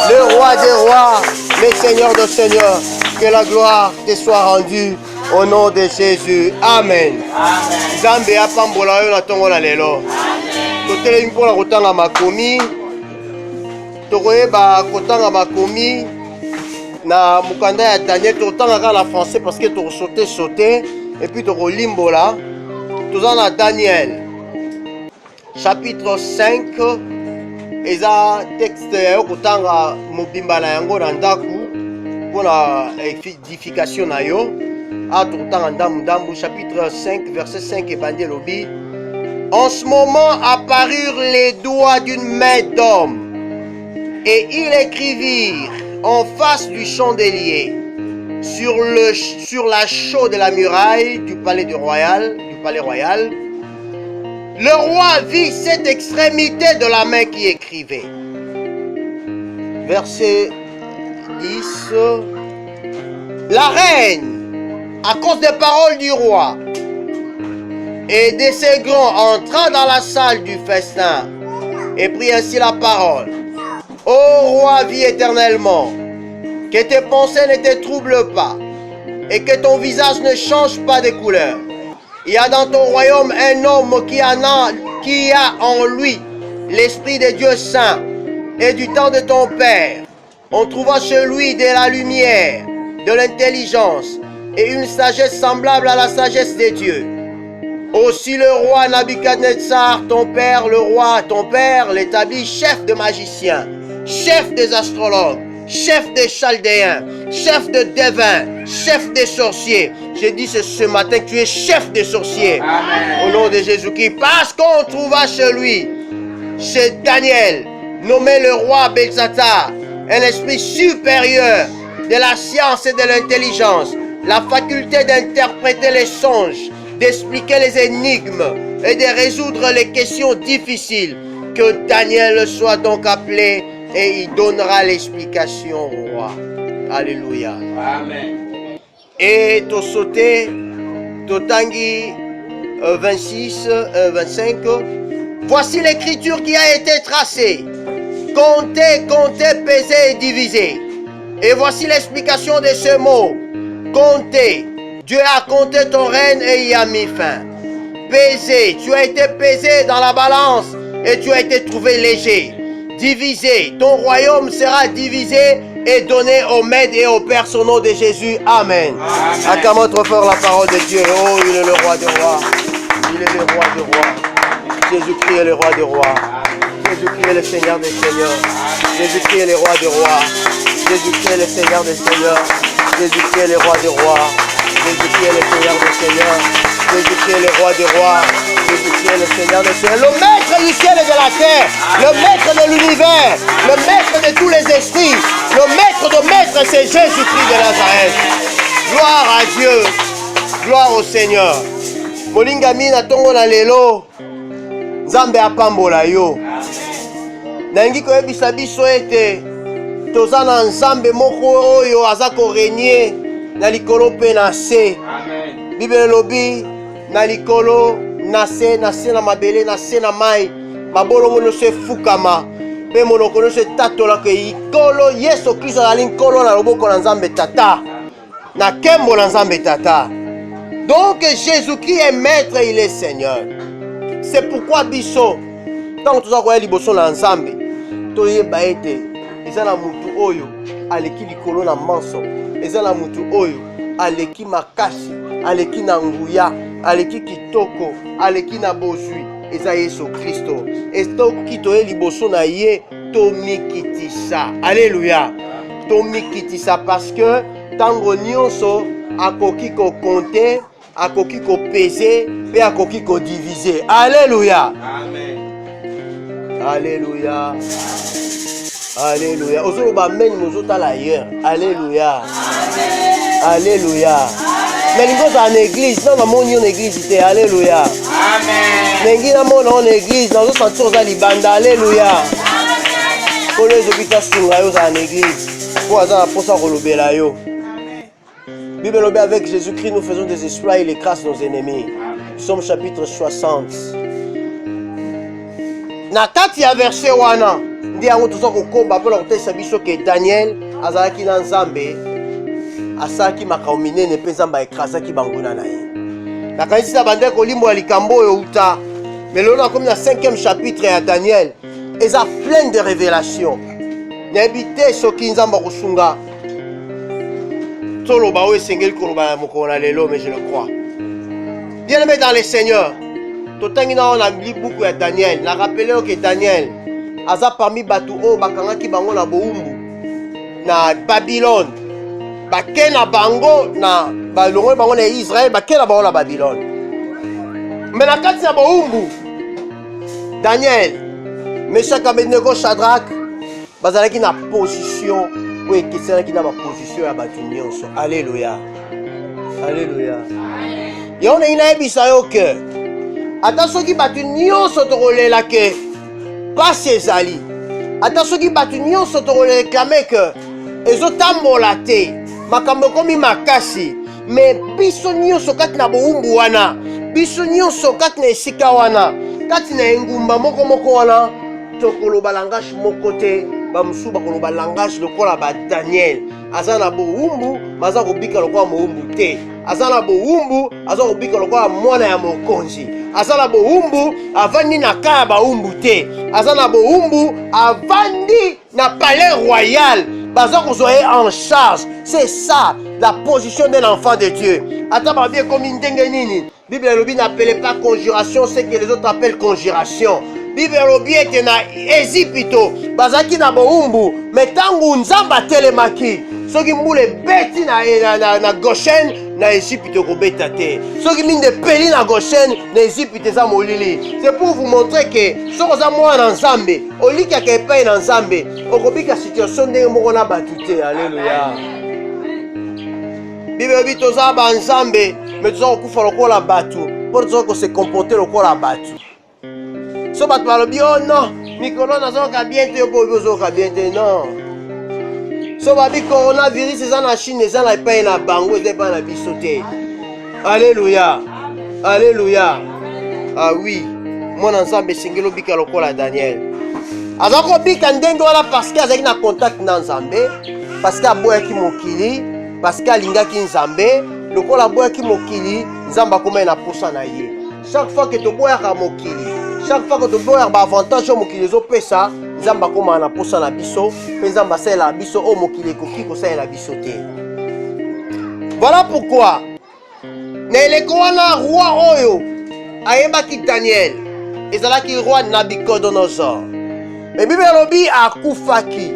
Le roi des rois, le Seigneur des seigneurs, que la gloire te soit rendue au nom de Jésus. Amen. Zambe apambola yo na tongo na lelo. Totelemi mpona kotanga makomi. Tokoyeba kotanga makomi na mukanda ya Daniel. Totanga kaka na français parce que sauter et puis tokolimbola. Toza na Daniel chapitre 5. Eza texte ya kotanga mobimba na yango na ndaku mpona édification na yo. Tokotanga ndambu chapitre 5 verset 5 ebandi elobi: en ce moment apparurent les doigts d'une main d'homme et ils écrivirent en face du chandelier sur la chaux de la muraille du palais royal. Le roi vit cette extrémité de la main qui écrivait. Verset 10. La reine, à cause des paroles du roi et de ses grands, entra dans la salle du festin et prit ainsi la parole. Ô roi, vis éternellement, que tes pensées ne te troublent pas et que ton visage ne change pas de couleur. Il y a dans ton royaume un homme qui a en lui l'Esprit de Dieu Saint, et du temps de ton Père, on trouva chez lui de la lumière, de l'intelligence et une sagesse semblable à la sagesse de Dieu. Aussi le roi Nabuchodonosor, ton père, l'établit chef de magiciens, chef des astrologues, chef des chaldéens, chef de devins, chef des sorciers. J'ai dit ce matin que tu es chef des sorciers. Amen. Au nom de Jésus-Christ. Parce qu'on trouva chez lui, chez Daniel, nommé le roi Belsatsar, un esprit supérieur de la science et de l'intelligence, la faculté d'interpréter les songes, d'expliquer les énigmes et de résoudre les questions difficiles. Que Daniel soit donc appelé et il donnera l'explication au roi. Alléluia. Amen. Et tu sauté, Totangi 26, 25. Voici l'écriture qui a été tracée. Comptez, pesez et divisez. Et voici l'explication de ce mot. Comptez. Dieu a compté ton règne et y a mis fin. Pesez. Tu as été pesé dans la balance et tu as été trouvé léger. Divisé. Ton royaume sera divisé et donné aux Mèdes et aux Perses au nom de Jésus. Amen. Acclamons trop fort la parole de Dieu. Oh, il est le roi des rois. Il est le roi des rois. Jésus-Christ est le roi des rois. Jésus-Christ est le Seigneur des seigneurs. Jésus-Christ est le roi des rois. Jésus-Christ est le Seigneur des seigneurs. Jésus-Christ est le roi des rois. Jésus-Christ est le Seigneur des seigneurs. Jésus-Christ est le roi des rois. Jésus-Christ est le Seigneur des seigneurs. Le maître du ciel et de la terre. Le maître de l'univers. Le maître de tous les esprits. Le maître de maîtres, c'est Jésus-Christ de Nazareth. Gloire à Dieu. Gloire au Seigneur. Molingami na tongo na lelo. Nzambe apambola yo. Nangi koyebisa biso ete toza na nzambe moko oyo aza korenye na likolo pe na se. Amen. Bible lobi na likolo na se na mabele na se na mai mabolongo nyonso efukama mpe monoko nyonso etatola ke likolo Yesu Kristo azali nkolo na loboko na Nzambe Tata na nkembo na Nzambe Tata. Donc Jésus-Christ est maître, il est Seigneur. C'est pourquoi biso tant toza koya liboso na Nzambe toyeba ete eza na mutu oyo aleki likolo na manso, eza na mutu oyo aleki makasi, aleki na nguya, aleki kitoko, aleki na bozwi, eza Yesu Kristo. Estoki toye liboso na ye tomikitisa. Alléluia. Tomikitisa parce que tango nyonso akoki ko compter, akoki ko peser, pe akoki ko diviser. Alléluia. Amen. Alléluia. Alléluia. Ozoloba amen mozotala ailleurs. Alléluia. Alléluia. Mais nous sommes en église, non, mon en église, Alléluia. Nengi na mona en église, dans un sens aux libanda, alléluia. Pour les hôpitaux sunga yo en église, pour avoir pour ça kolobela yo. Bible lobé avec Jésus-Christ nous faisons des exploits, il écrase nos ennemis. Psaume chapitre 60. Na kati ya verset wana, ndi yango toza kokomba pour kotesa biso ke Daniel azalaki na Nzambe, asaki makambo minene mpe Nzambe écrasaki banguna na ye. Nakanisi na bande kolimbo ya likambo oyo uta, mais lelo nakomi na 5e chapitre ya Daniel, eza plein de révélations. Nayebi te soki Nzambe akosunga toloba oyo esengeli koloba na mokolo na lelo, mais je le crois. Bien-aimé dans le Seigneur, totangi na ona libuku ya Daniel, na rappelé que Daniel aza parmi batu oyo bakangaki bango na boumbu na Babylone. Bake na bango na balongo bango na Israël, bake na bango na Babylone. Mais na kati na boumbu, Daniel, Meshach, Abednego, Shadrach bazalaki na position oyo ekesanaki na baposition ya bato nyonso. Alléluia. Alléluia. Yo na inayebisa yo ke ata soki bato nyonso tokolela ke pasi ezali, ata soki bato nyonso tokoreklame ke ezotambola te, makambo ekomi makasi, me biso nyonso kati na boumbu wana, biso nyonso kati na esika wana, kati na engumba moko wana, tokoloba langage moko te, bamusu bakoloba langage lokola ba Daniel. Aza na boumbu, maza kobika lokola moumbu te. Aza na boumbu, aza kobika lokola mwana ya mokonzi. Aza na boumbu, avandi na kaya baumbu te. Aza na boumbu, avandi na palais royal. Baza kozoye en charge. C'est ça la position d'un enfant de Dieu. Ata ba bien comme ndenge nini. Bible elobi n'appelez pas conjuration ce que les autres appellent conjuration. Bible elobi ete na Ezipito bazaki na boumbu, metangu Nzamba telemaki. Soki mbule beti na Goshen na Ezipito kobeta te. Soki minde peli na Goshen na Ezipito za molili. C'est pour vous montrer que soko za mwana Nzambe, olika ke epai na Nzambe, okobika situation ndenge moko na batu te. Alléluia. Bible elobi toza ba Nzambe, mais toza kokufa lokola batu, pour toza ko se comporter lokola batu. So bato balobi oh non, mikolo nazoka bien te, po ozoka bien te, non. So babi coronavirus eza na Chine, eza na epai na bango, eza epai na biso te. Alléluia. Alléluia. Ah oui, mwana Nzambe esengeli obika lokola Daniel. Aza kobika ndenge wana parce que azalaki na contact na Nzambe, parce que aboyaki mokili, parce que alingaki Nzambe, lokola aboyaki mokili, Nzambe akomai na posa na ye. Chaque fois que toboyaka mokili, chaque fois que tu vois un avantage au mokili ezopesa, Nzamba koma na posa na biso, pe Nzamba sala biso o mokili koki ko sala biso te. Voilà pourquoi neleko wana roi oyo ayebaki Daniel, ezalaki roi Nabucodonosor. Mais Bible elobi akufaki.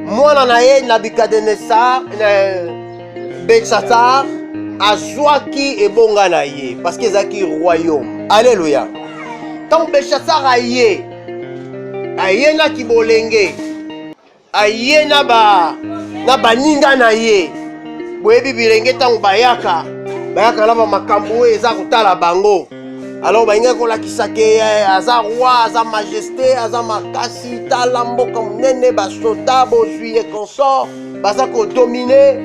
Mwana na ye Nabucodonosor, Belshazzar azwaki ebonga na ye parce que ezalaki royaume. Alléluia. Tant Belshazzar aye na kibolenge, aye na baninga na ye, boyebi bilenge tango bayaka na makambo eza kotala bango. Alors bainga kolakisa ke aza roi, aza majesté, aza makasi, tala mboka munene, basoda bozwi et consort, baza kodomine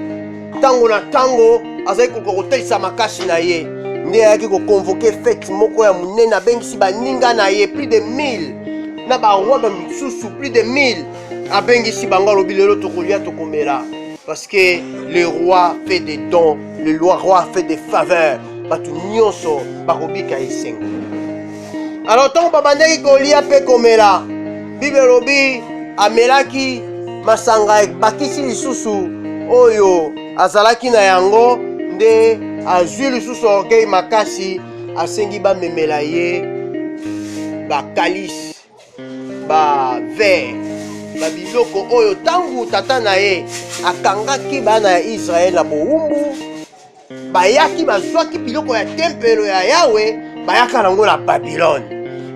tango na tango, azali kokotelisa makasi na ye. Nde ayaki koconvoke fête moko ya munene abengisi baninga na ye plus de 1000 na baroi bamisusu plus de 1000 abengisi bango alobi lelo tokolia tokomela parce que le roi fait des dons, le roi fait des faveurs, bato nyonso bakobika esengo. Alors ntango babandaki kolia mpe komela, Bible elobi amelaki masanga bakisi lisusu oyo azalaki na yango, nde azwi lisusu orgueil makasi, asengi bamemela ye bakalisi, bavere, babiloko oyo ntango tata na ye akangaki bana ya Israel na boumbu, bayaki bazwaki biloko ya tempelo ya Yawe, bayaka nango na Babylone.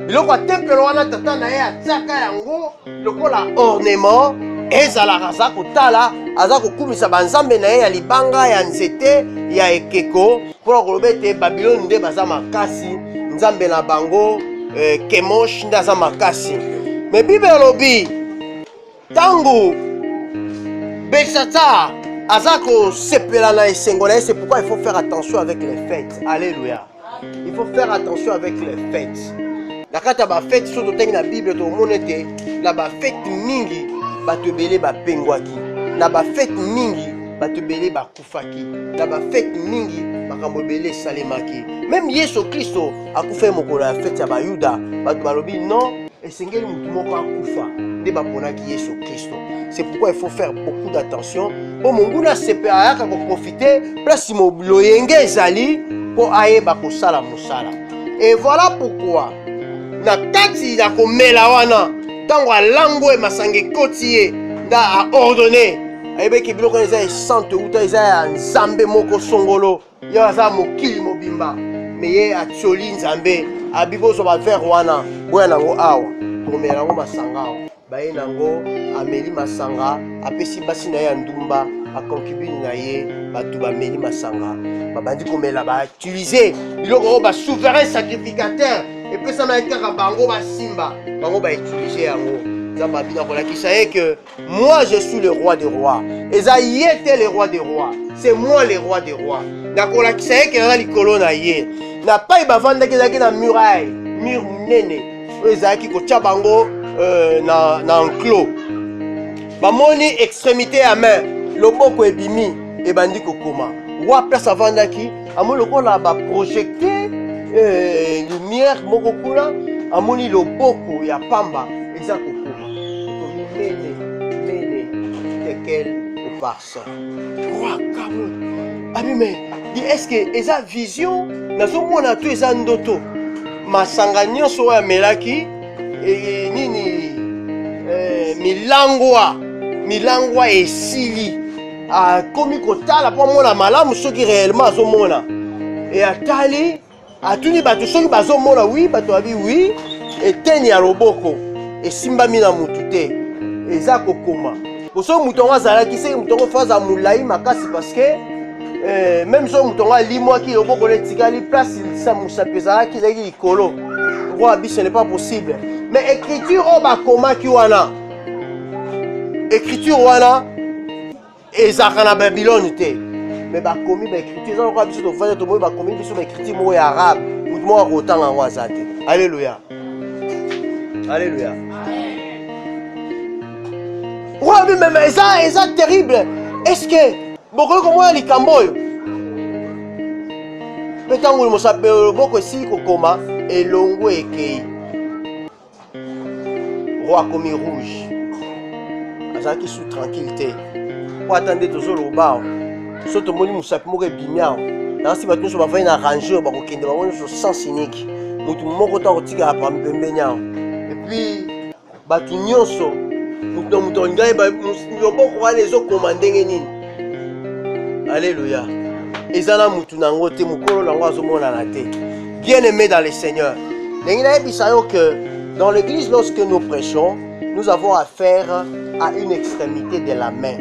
Biloko ya tempelo wana tata na ye atiaka yango lokola ornement, ezalaka aza kotala, aza kokumisa banzambe na ye ya libanga, ya nzete, ya ekeko, mpona koloba ete Babylone nde baza makasi, nzambe na bango kemosh ndaza makasi. Mais Bible lobi tango Belshazzar azako sepela na esengo na ye, c'est pourquoi il faut faire attention avec les fêtes. Alléluia. Il faut faire attention avec les fêtes. La kata ba fête surtout tengi na Bible to monete la ba fête mingi bato belé ba pengwaki. Na ba fête mingi bato belé ba kufaki. Na ba fête mingi makambo belé salemaki. Même Yesu Kristo akufa mokolo ya fête ya ba Yuda, bato balobi non, esengeli mutu moko akufa nde baponaki Yesu Kristo. C'est pourquoi il faut faire beaucoup d'attention. Bon, mon goût, c'est pour profiter. Place loyenge ezali pour aye bakosala mosala. Et voilà pourquoi. Na kati na komela wana, tango alango e masange kotiye, na a ordonné. Ayebe ki biloko eza sante uta eza nzambe moko songolo, ya za mokili mobimba. Meye atioli nzambe, abibozo ba ver wana, boya nango awa, komela nango masanga awa. Baye nango ameli masanga apesi basi na ya ndumba akonkibini na ye batu bameli masanga babandi komela ba utiliser biloko ba souverain sacrificateur et puis ça m'a été bango ba simba bango ba utiliser yango zamba bina ko lakisa ye que moi je suis le roi des rois Esaïe était le roi des rois, c'est moi le roi des rois. Na ko lakisa ye que na likolo na ye na pa ba vanda ke na muraille mur nene Esaïe ko tia bango na enclos bamoni extrémité à main loboko ebimi ebandi kokoma wa place avandaki amoni lokola ba projecter lumière moko kuna amoni loboko ya pamba eza kokoma komi mene tekel oparsa wa kamo abi mais est-ce que eza vision nazomona to eza ndoto masanga nyonso oyo amelaki nini milangwa esili akomi kotala po mona malamu soki réellement azomona et atali atuni bato soki bazomona oui bato abi oui eteni ya loboko esimbami na mutu te eza kokoma boso mutu ngo azalaki se mutu ngo faza mulai makasi parce que même so mutu ngo alimwaki loboko letikali place sa musapi ezalaki ezalaki likolo roi abi ce n'est pas possible. Mais écriture oba koma ki wana écriture wana ezaka na Babylone te mais ba komi ba écriture ça ko biso to fanya to ba komi biso ba écriture mo ya arabe mutu mo akotanga ngo azate. Alléluia. Alléluia. Roi bi même eza terrible. Est-ce que boko ko mo likambo yo petango mo sape boko si ko koma elongo ekei roi commis rouge azaki sous tranquillité po attendez tozolo bao so tomoni musapi moko ebimiao nasi bato nyonso bavai na ranger bakokende bango nyonso sans unique mutu moko ta kotika pembeni ao epuis bato nyonso mutu ngai loboko wana ezokoma ndenge nini. Alléluia. eza na mutu nango te mukolo nango azomonana te. Bien aimé dans le Seigneur, ndenge nayebisa yo que dans l'église, lorsque nous prêchons, nous avons affaire à une extrémité de la main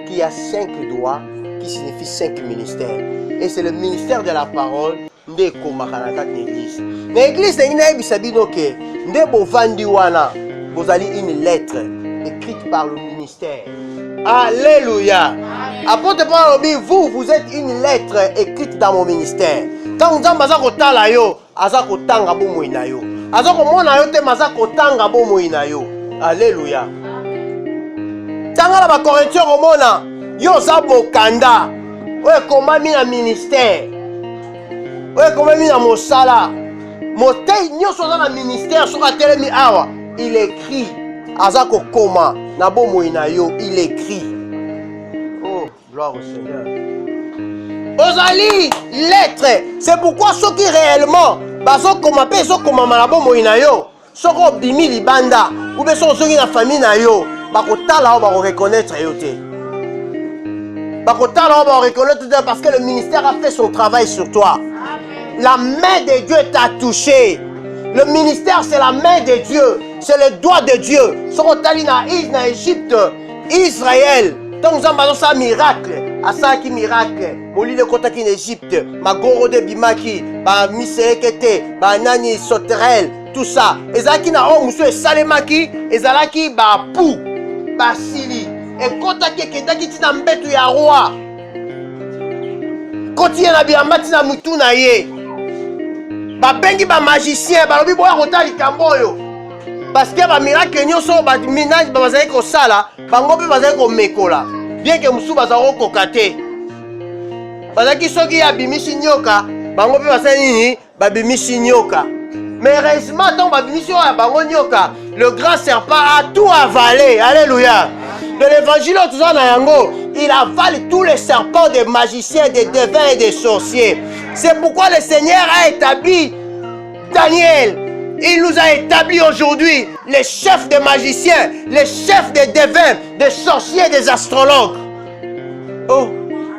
qui a 5 doigts, qui signifie 5 ministères. Et c'est le ministère de la parole nde ekomaka na kati na église. Na église ndenge nayebisa bino ke nde bovandi wana bozali une lettre écrite par le ministère. Alléluia. Apôtre Paul dit, vous êtes une lettre écrite dans mon ministère. Quand vous avez kotala yo, aza kotanga bomoi na yo. Aza komona yo te maza kotanga bomoi na yo. Alléluia. Tanga la ba Corinthiens komona yo za bokanda. Oye komami na ministère. Oye komami na mosala. Motei nyoso za na ministère soka telemi awa. Il écrit aza kokoma na bomoi na yo, il écrit. Oh, gloire au Seigneur. Ozali lettre. C'est pourquoi ceux qui réellement bazo koma pe so koma na bomoi na yo, soko bimi libanda ou be so soki na famille na yo, bakotala ba reconnaître yo te. Bakotala ba reconnaître te parce que le ministère a fait son travail sur toi. La main de Dieu t'a touché. Le ministère, c'est la main de Dieu. C'est le doigt de Dieu. Son tali na Égypte, Israël. Donc nous avons un miracle. asalaki miracle molili ekotaki na Égypte magorode bimaki bamiselekete banani sauterelle tout ça ezalaki na oyo mosusu esalemaki ezalaki bapu basili ekotaki ekendaki ntina mbeto ya roi koti ye na bilamba ntina mutu na ye babengi bamagicien balobi boya kotala likambo oyo parceke bamiracle nyonso baminani bazali kosala bango mpe bazali komekola bien ke mosusu bazali kokoka te bazalaki soki abimisi nyoka bango mpe basali nini babimisi nyoka mais heureusement ntango babimisi oyo ya bango nyoka le grand serpent a tout avalé alléluia de l'évangile oyo toza na yango il avale tous les serpents des magiciens des devins et des sorciers c'est pourquoi le Seigneur a établi Daniel. Il nous a établi aujourd'hui les chefs des magiciens, les chefs des devins, des sorciers, des astrologues. Oh,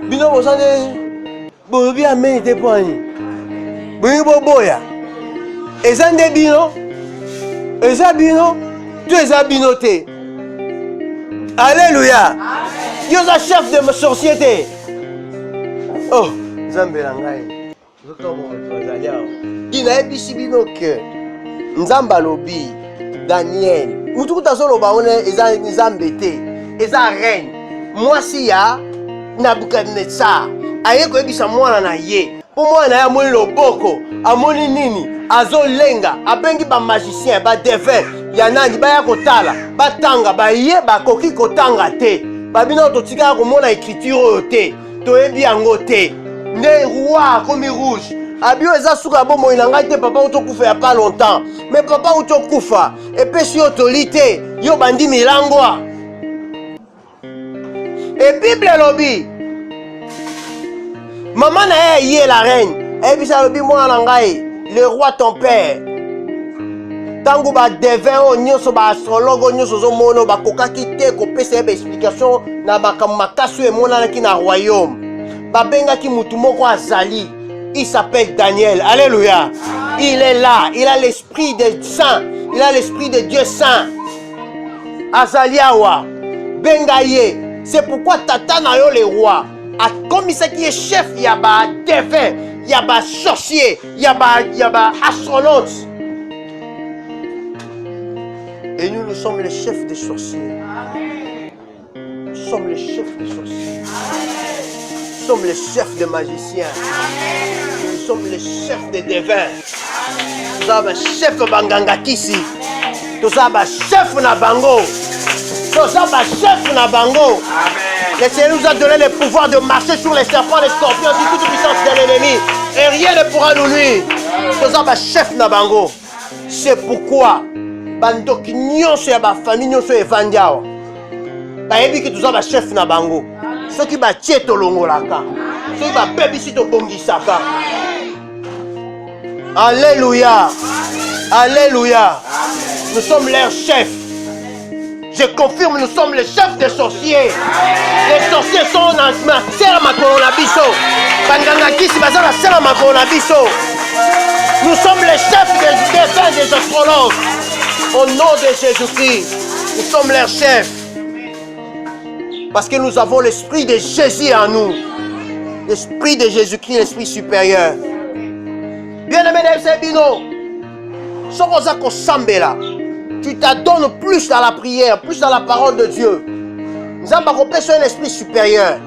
bino bosande bobi ameni te poani. Bino boboya. Ezande bino. Eza bino, tu eza bino te. Alléluia. Yo za chef de société. Oh, Zambe la ngai. Zotomo bazali awo. Ina ebisi bino ke Nzamba lobi Daniel mutu kutazoloba one eza Nzambe te eza reine mwasi ya Nabukadnezar aye koyebisa mwana na ye po mwana ya amoni loboko amoni nini azolenga abengi bamagicien badevin ya nani baya kotala batanga baye bakoki kotanga te babino totikaka komona écriture oyo te toyebi yango te nde roi akomi rouge abio eza suka bomoi na ngai te papa utokufa ya pas longtemps mais papa utokufa epesi yo toli te yo bandi milangwa et Bible elobi mama na ye ye la reine ebisa lobi mwana na ngai le roi ton père tango badevin oyo nyonso baastrologue oyo nyonso ozomona bakokaki te kopesa ye baexplication na makambo makasi oyo emonanaki na royaume babengaki mutu moko azali. Il s'appelle Daniel. Alléluia. Il est là. Il a l'esprit des saints. Il a l'esprit de Dieu saint. Azaliawa. Bengaye. C'est pourquoi Tata Nayo le roi a commis ce qui est chef. Il y a ba devin. Il y a ba sorcier. Il y a ba astronaute. Et nous sommes les chefs des sorciers. Nous sommes les chefs des sorciers. Nous sommes les chefs des magiciens. Nous sommes les chefs des devins. Nous sommes les chefs de Bangangakisi. Nous sommes les chefs de Bango. Nous sommes les chefs de Bango. Le Seigneur nous a donné le pouvoir de marcher sur les serpents, les scorpions, sur toute puissance de l'ennemi. Et rien ne pourra nous nuire. Nous sommes les chefs de Bango. C'est pourquoi Bandoki nyonso ya ba famille nyonso evandiawa. Bayebi que nous sommes les chefs de Bango. Ceux qui battent tolongolaka, ceux qui battent tobongisaka. Alléluia, alléluia. Nous sommes leurs chefs. Je confirme, nous sommes les chefs des sorciers. Les sorciers sont en matière makolonabiso. Bangangakisi bazana sela makolonabiso. Nous sommes les chefs des devins des astrologues. Au nom de Jésus-Christ, nous sommes leurs chefs. Parce que nous avons l'esprit de Jésus en nous. L'esprit de Jésus-Christ, l'esprit supérieur. Bien-aimé Sebino, Sorozako Sambela, tu t'adonnes plus dans la prière, plus dans la parole de Dieu. Nous avons un esprit supérieur.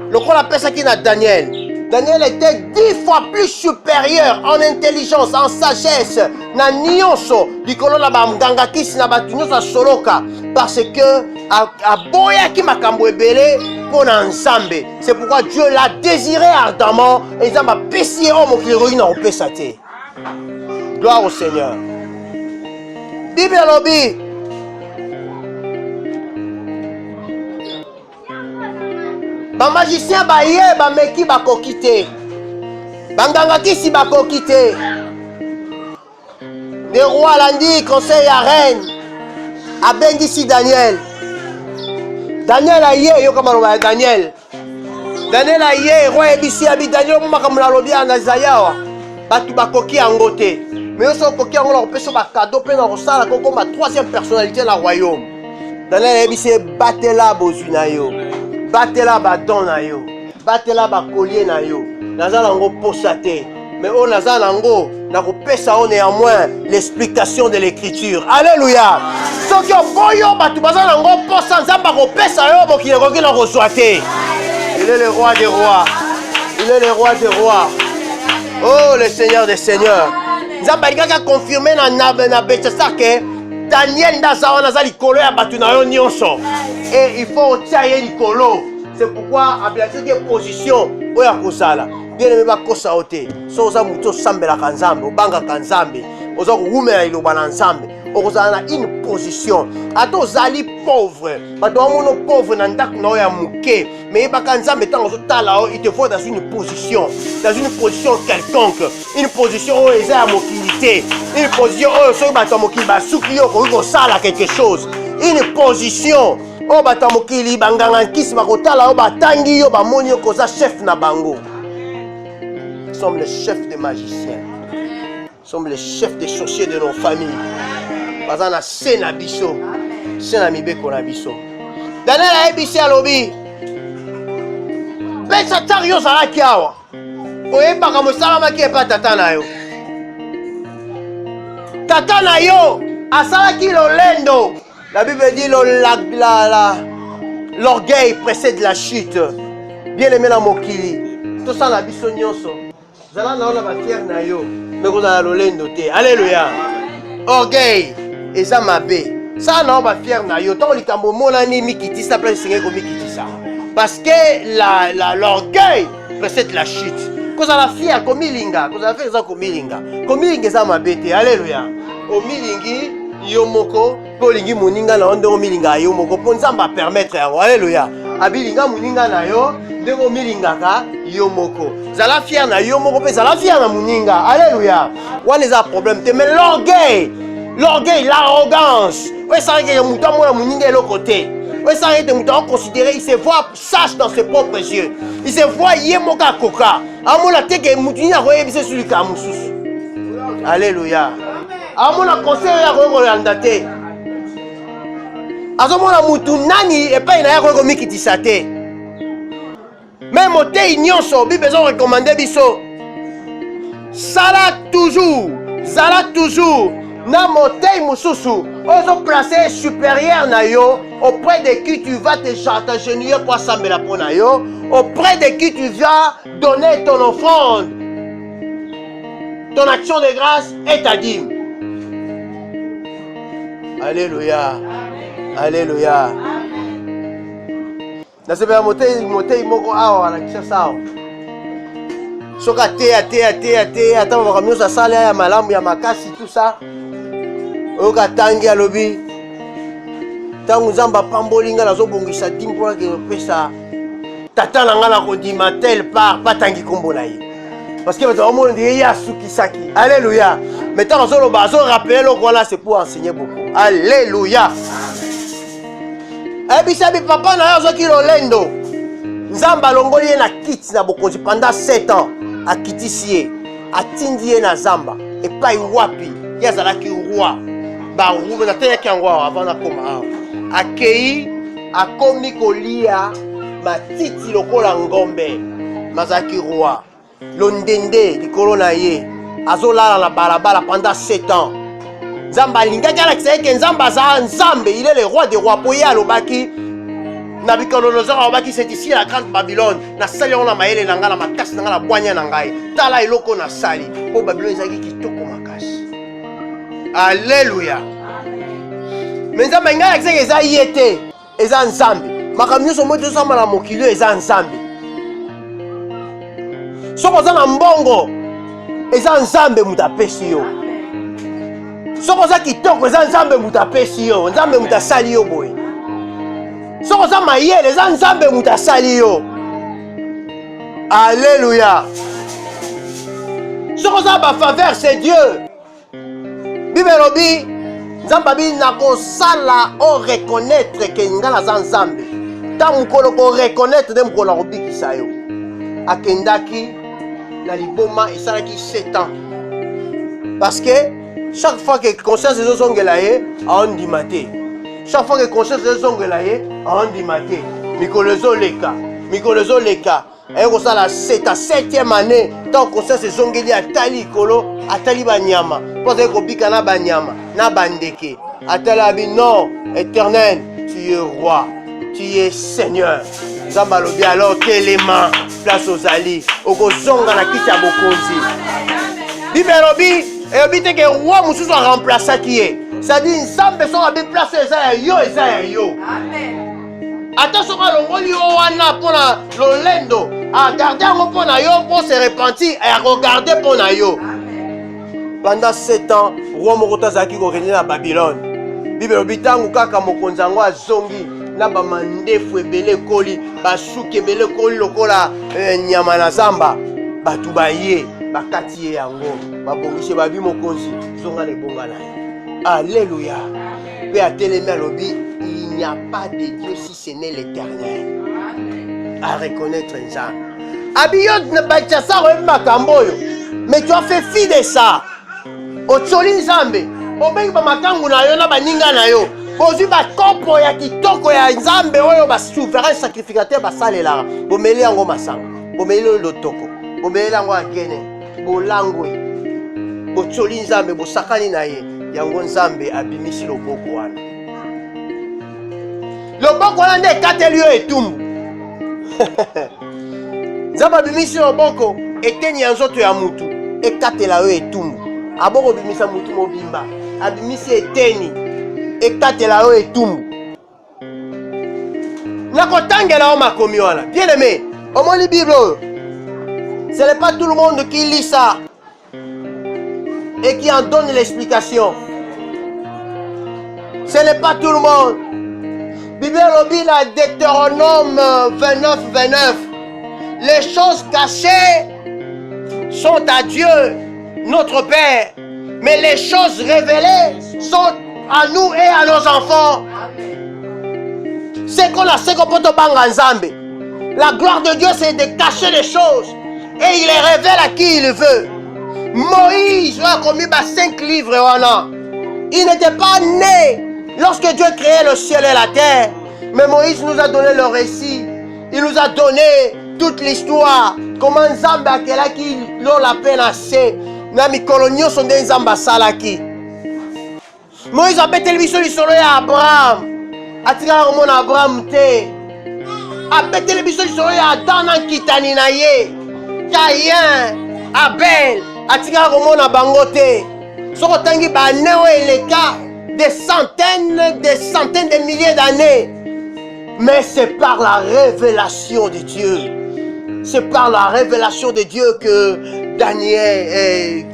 Le qu'on appelle ça qui est Daniel. Daniel était 10 fois plus supérieur en intelligence, en sagesse, na nyonso, likolo na bamganga kisi na batu nyonso soloka, parce que aboya ki makambo ebele pona nzambe. C'est pourquoi Dieu l'a désiré ardemment et il a pessié homme qui ruine en pesate. Gloire au Seigneur. Bible lobi. Ba magicien ba ye ba meki ba kokite. Banganga kisi ba kokite. Le roi landi conseil à reine. A bengisi Daniel. Daniel a ye yo kama ba Daniel. Daniel a ye roi ebisi abi Daniel mo makamula lobi na Isaïa. Batu ba koki angote. Mais yo so koki angola opesa ba cadeau pe na rosala ko comme troisième personnalité la royaume. Daniel ebisi batela bozuna yo. Battez-la, badon na yo. batela ba collier na yo naza nango posa te mais o naza nango nakopesa o néanmoins l'explication de l'écriture. Alléluia. Soki oboyo batu baza nango posa nzambe akopesa yo mokili ekoki na kozwa te. Il est le roi des rois. Il est le roi des rois. Oh, le Seigneur des seigneurs. Nzambe alikaka confirmer na Bethesda que Daniel ndaza wana za likolo ya batu na yo nyonso. Et il faut otia ye likolo. C'est pourquoi abiatiki position oya kozala. Bien aimé bakosa ote. So oza mutu osambelaka nzambe, obangaka nzambe, oza koumela liloba na nzambe. Okozala na une position. Ata ozali pauvre. Bato bamono pauvre na ndako na oya muke. Mais yebaka nzambe ntango ozotala o, il te faut dans une position. Dans une position quelconque. Une position oyo eza ya mokili te. Une position oyo soki bato ya mokili basuki yo koki kosala quelque chose. Une position oyo bato ya mokili banganga nkisi bakotala yo batangi yo bamoni yo koza chef na bango. Nous sommes les chefs des magiciens. Nous sommes les chefs des sorciers de nos familles. Bazana sena biso. Sena mibeko na biso. Daniel ayebisi alobi. Pesa tari yo zalaki awa. Oyebaka mosalamaki epa tata na yo. Tata na yo asalaki lolendo. La Bible dit l'orgueil précède la chute. Bien aimé la mokili. Tout ça la biso nyonso. Zala na ona ba fier na yo. Mais na lolendo te. Alléluia. Orgueil eza mabe. Ça na ba fier na yo. Tant likambo monani mikiti sa place sengé ko mikiti sa. Parce que l'orgueil précède la chute. Cause la fier ko milinga, cause la fier ko milinga. Ko milinga eza mabe te. Alléluia. O milingi yo moko po lingi moninga na ondo milinga yo moko po nzamba permettre yango. Alléluia. Abilinga moninga na yo ndeko milingaka yo moko. Zala fier na yo moko pe zala fier na moninga. Alléluia. Wana eza problème te mais l'orgueil, l'arrogance. Ouais ça que muto mona moninga eloko te. Ouais ça que muto considérer il se voit sage dans ses propres yeux. Il se voit yemoka koka. Amona te que mutu nya ko yebise sur ka mususu. Alléluia. Amona conseil ya ko yanda te. Azomona mutu nani epai na ya ko mikitisa te. Même au thé nyonso, Bible besoin recommander biso. Sala toujours, na motei mususu, ozo placer supérieur na yo, auprès de qui tu vas t'agenouiller pour assembler la pona yo, auprès de qui tu vas donner ton offrande, ton action de grâce et ta dîme. Alléluia. Alléluia. Nasema motei moko awa na kisha sawa. Soka te ata makamio sa sala ya malamu ya makasi tout ça. Oka tangi alobi. Tangu nzamba pambolinga nazo bongisa dimpo ke pesa. Tata na ngala ko ndima tel part patangi kombo na ye. Parce que bato omo ndi ya sukisaki. Alléluia. Mais tant que lo bazo rappeler lo voilà c'est pour enseigner beaucoup. Alléluia. Ebisabi papa na yo zoki lolendo. Nzamba longoli ye na kiti na bokonzi pendant 7 ans. Akitisi ye. Atindi ye na zamba. Epai wapi. Yazalaki roi. Ba roi na tenya ki ngwa avant na koma awa. Akei akomi kolia matiti lokola ngombe. Mazaki roi. Londende likolo na ye. Azolala na balabala pendant 7 ans. Nzamba lingaki alakisa eke nzamba za nzambe, il est le roi des rois. Poye alobaki Nabucodonosor alobaki c'est ici la grande Babylone. Na sali on na mayele na ngala makasi na ngala bwanya na ngai. Tala eloko na sali. Po Babylone ezaki kitoko makasi. Alléluia. Mais nzamba ngai alakisa eza yete, eza nzambe. Makamyo so moto samba na mokili eza nzambe. Soko za na mbongo eza nzambe mutapesi yo. Soko za kitoko eza nzambe mutapesi yo, nzambe mutasali yo boye. Soko za mayele eza nzambe mutasali yo. Alléluia. Soko za ba faveur c'est Dieu. Bible lobi nzamba bi na ko sala o reconnaître que ngala za nzambe. Ta mukolo ko reconnaître de mukolo ko bikisa yo. Akendaki na liboma esalaki 7 ans. Parce que chaque fois que conscience de zongelaye a ondimate. Chaque fois que conscience de zongelaye a ondimate. Mikolezo leka. Et comme ça, ta 7e année, tant que ça, c'est Zongeli Atali Kolo, Atali Banyama. Parce que Kobikana Banyama, na Bandeke. Atalabi, non, éternel, tu es roi, tu es Seigneur. Zambalobi, alors, Téléma, place aux alliés, Oko Zonga na Kita Bokonzi. Bibelobi, et obite que roi Moussou soit remplacé qui est. Ça dit, Nzambe sont à place yo, yo. Amen. Attention à l'ongoli wana pona l'olendo. À garder un pour yo pour se repentir et à regarder pour yo. Pendant 7 ans, roi Mokota Zaki ko régner à Babylone. Bibelobi tangu kaka mokonzango azongi na ba mandefu ebele koli, ba suki ebele koli lokola nyama na zamba. Batu baye, bakati ye yango, babongise babi mokonzi, zonga le bonga na ye. Alléluia. Pe a télémé lobi, il n'y a pas de Dieu si ce n'est l'Éternel. À reconnaître ça. Abiyot ne bâtit ça au makamboyo. Mais tu as fait fi de ça. Au tsoli nzambe. Au bengi ba makangu na yo na baninga na yo. Bozui ba kopo ya kitoko ya nzambe oyo ba souverain sacrificateur ba salela. Bomeli yango masanga. Bomeli lotoko. Bomeli yango akene. Bolangwe. Botsoli nzambe bosakani na ye. Yango nzambe abimisi loboko wana. Loboko wana nde kateli yo etumbu. Nzambe abimisi loboko eteni ya nzoto ya mutu ekatela yo etumbu. Aboko bimisa mutu mobimba. Abimisi eteni ekatela yo etumbu. Nakotangela o makomi wana. Bien aimé, omoni Bible oyo. Ce n'est pas tout le monde qui lit ça et qui en donne l'explication. Ce n'est pas tout le monde. Bible obi la Deutéronome 29. Les choses cachées sont à Dieu, notre Père. Mais les choses révélées sont à nous et à nos enfants. C'est qu'on a ce qu'on peut te banga nzambe. La gloire de Dieu, c'est de cacher les choses. Et il les révèle à qui il veut. Moïse a commis 5 livres. Il n'était pas né lorsque Dieu créait le ciel et la terre. Mais Moïse nous a donné le récit. Il nous a donné toute l'histoire. Comment Nzambe akelaki l'on la peine assez. Nami kolonio sont des Nzamba salaki. Moïse a pété le biso lisolo ya Abraham. Atika romon Abraham te. A pété le biso lisolo ya Adam nan kitani na ye. Caïn, Abel, atika romon na bango te. Soko tangi ba neo eleka des centaines de milliers d'années. Mais c'est par la révélation de Dieu. C'est par la révélation de Dieu que Daniel,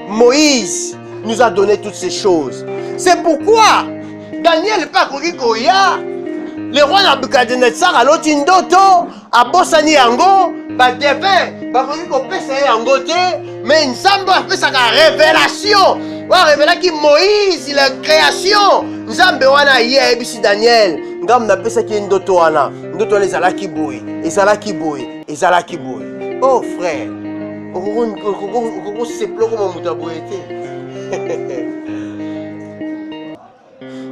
Moïse nous a donné toutes ces choses. C'est pourquoi Daniel n'est pas Koya. Le roi Nabucodonosor a l'autre indoto, a bossani yango, ba devin, ba pesa yango te, mais Nzambe a fait sa révélation. Wa révéla ki Moïse la création. Nzambe wana ye ebisi Daniel. Ngam na pesa ki ndoto wana. Ndoto wana ezalaki boye, ezalaki boye, ezalaki boye. Oh frère, se ploko mo muta boye te.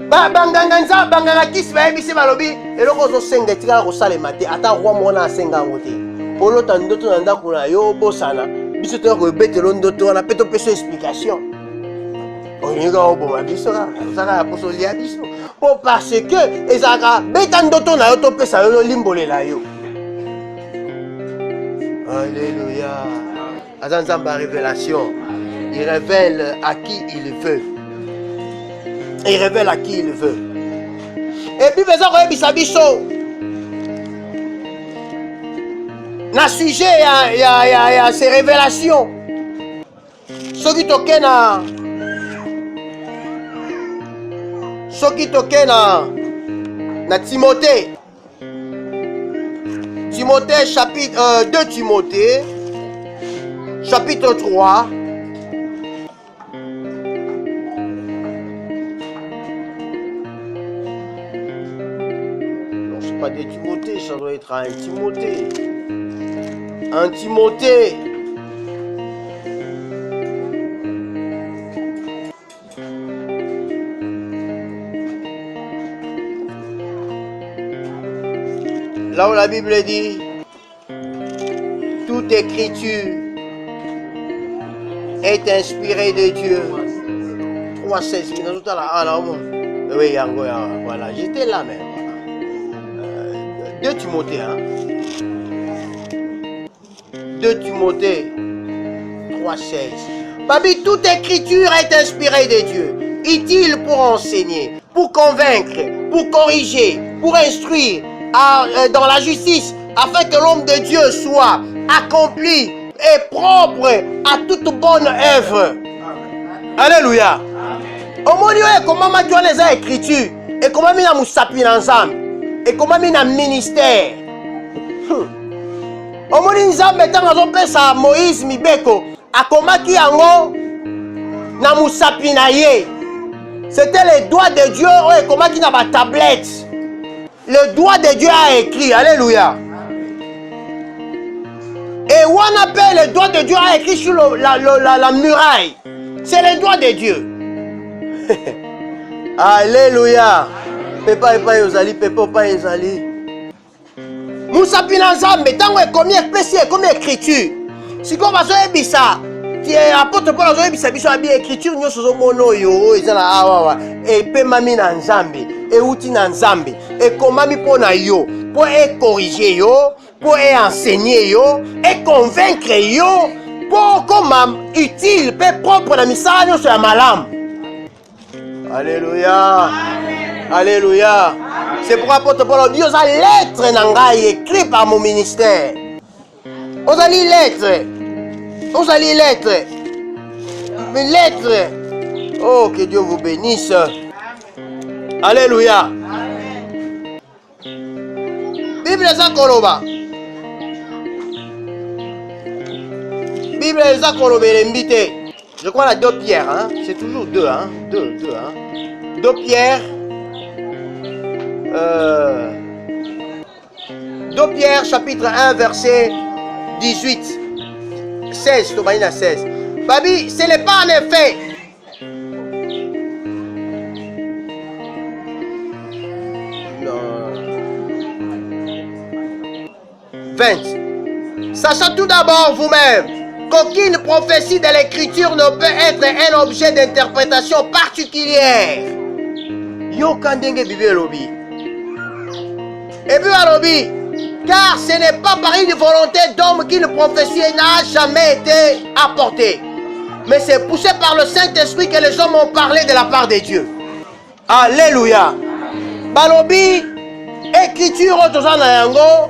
Banganga nzambe banganga kisi ba ebisi balobi eloko zo senga etikala kosalema te ata roi mwana asenga yango te. Polota ndoto na ndako na yo bosana biso to koyebetelo ndoto wana pe topesa explication. Olinga oboma biso kaka ozaka ya poso lia biso po parce que ezalaka beta ndoto na yo topesa yo limbolela yo. Alléluia. Aza nzambe ya révélation. Il révèle à qui il veut. Il révèle à qui il veut. Et puis, na sujet, il y a ces révélations. Ce qui toque na Timothée. Timothée, chapitre 2 Timothée, chapitre 3. Pas de Timothée, ça doit être un Timothée. Un Timothée. Là où la Bible dit écriture est inspirée de Dieu. 3:16. Oui, voilà, j'étais là même. 2 Timothée, hein? 2 Timothée 3:16. Babi, toute écriture est inspirée de Dieu, utile pour enseigner, pour convaincre, pour corriger, pour instruire dans la justice, afin que l'homme de Dieu soit accompli et propre à toute bonne œuvre. Alléluia. Au moins, comment tu as les écritures et comment tu as mis ensemble et comment tu as ministère. Au moins, nous avons fait ça Moïse Mibeko. A comment qui yango na musapi na ye. C'était les doigts de Dieu et comment qui n'a pas tablette. Le doigt de Dieu a écrit. Alléluia. Et on appelle le doigt de Dieu a écrit sur la muraille. C'est le doigt de Dieu. Alléluia. Pepa epa yozali, pepa epa yozali. Musapi na nzambe tango ekomi espèce comme écriture. Si on va se ebisa, tu es apôtre Paul a ebisa biso abi écriture nyonso zo mono yo ezala awa et pe mami na nzambe et uti na nzambe et komami pona yo pour corriger yo, pour enseigner yo et convaincre yo pour comme utile pe propre na misala nyonso ya malamu. Alléluia. Alléluia. C'est pour apôtre Paul dit aux lettres nangai écrit par mon ministère. Vous allez lettres. Vous allez lettres. Mes lettres. Oh, que Dieu vous bénisse. Alléluia. Bible Zakoroba. Bible Zakoroba l'invité. Je crois la 2 Pierre. Hein? C'est toujours 2. Hein? 2. Hein? 2 Pierre. 2 Pierre chapitre 1 verset 18, 16, Tobaïna 16. Babi, ce n'est pas en effet. Non. 20. Sachant tout d'abord vous-même qu'aucune prophétie de l'écriture ne peut être un objet d'interprétation particulière. Yo kandenge bibi lobi. Et puis alobi. Car ce n'est pas par une volonté d'homme qu'une prophétie n'a jamais été apportée. Mais c'est poussé par le Saint-Esprit que les hommes ont parlé de la part de Dieu. Alléluia. Balobi, écriture tozana yango,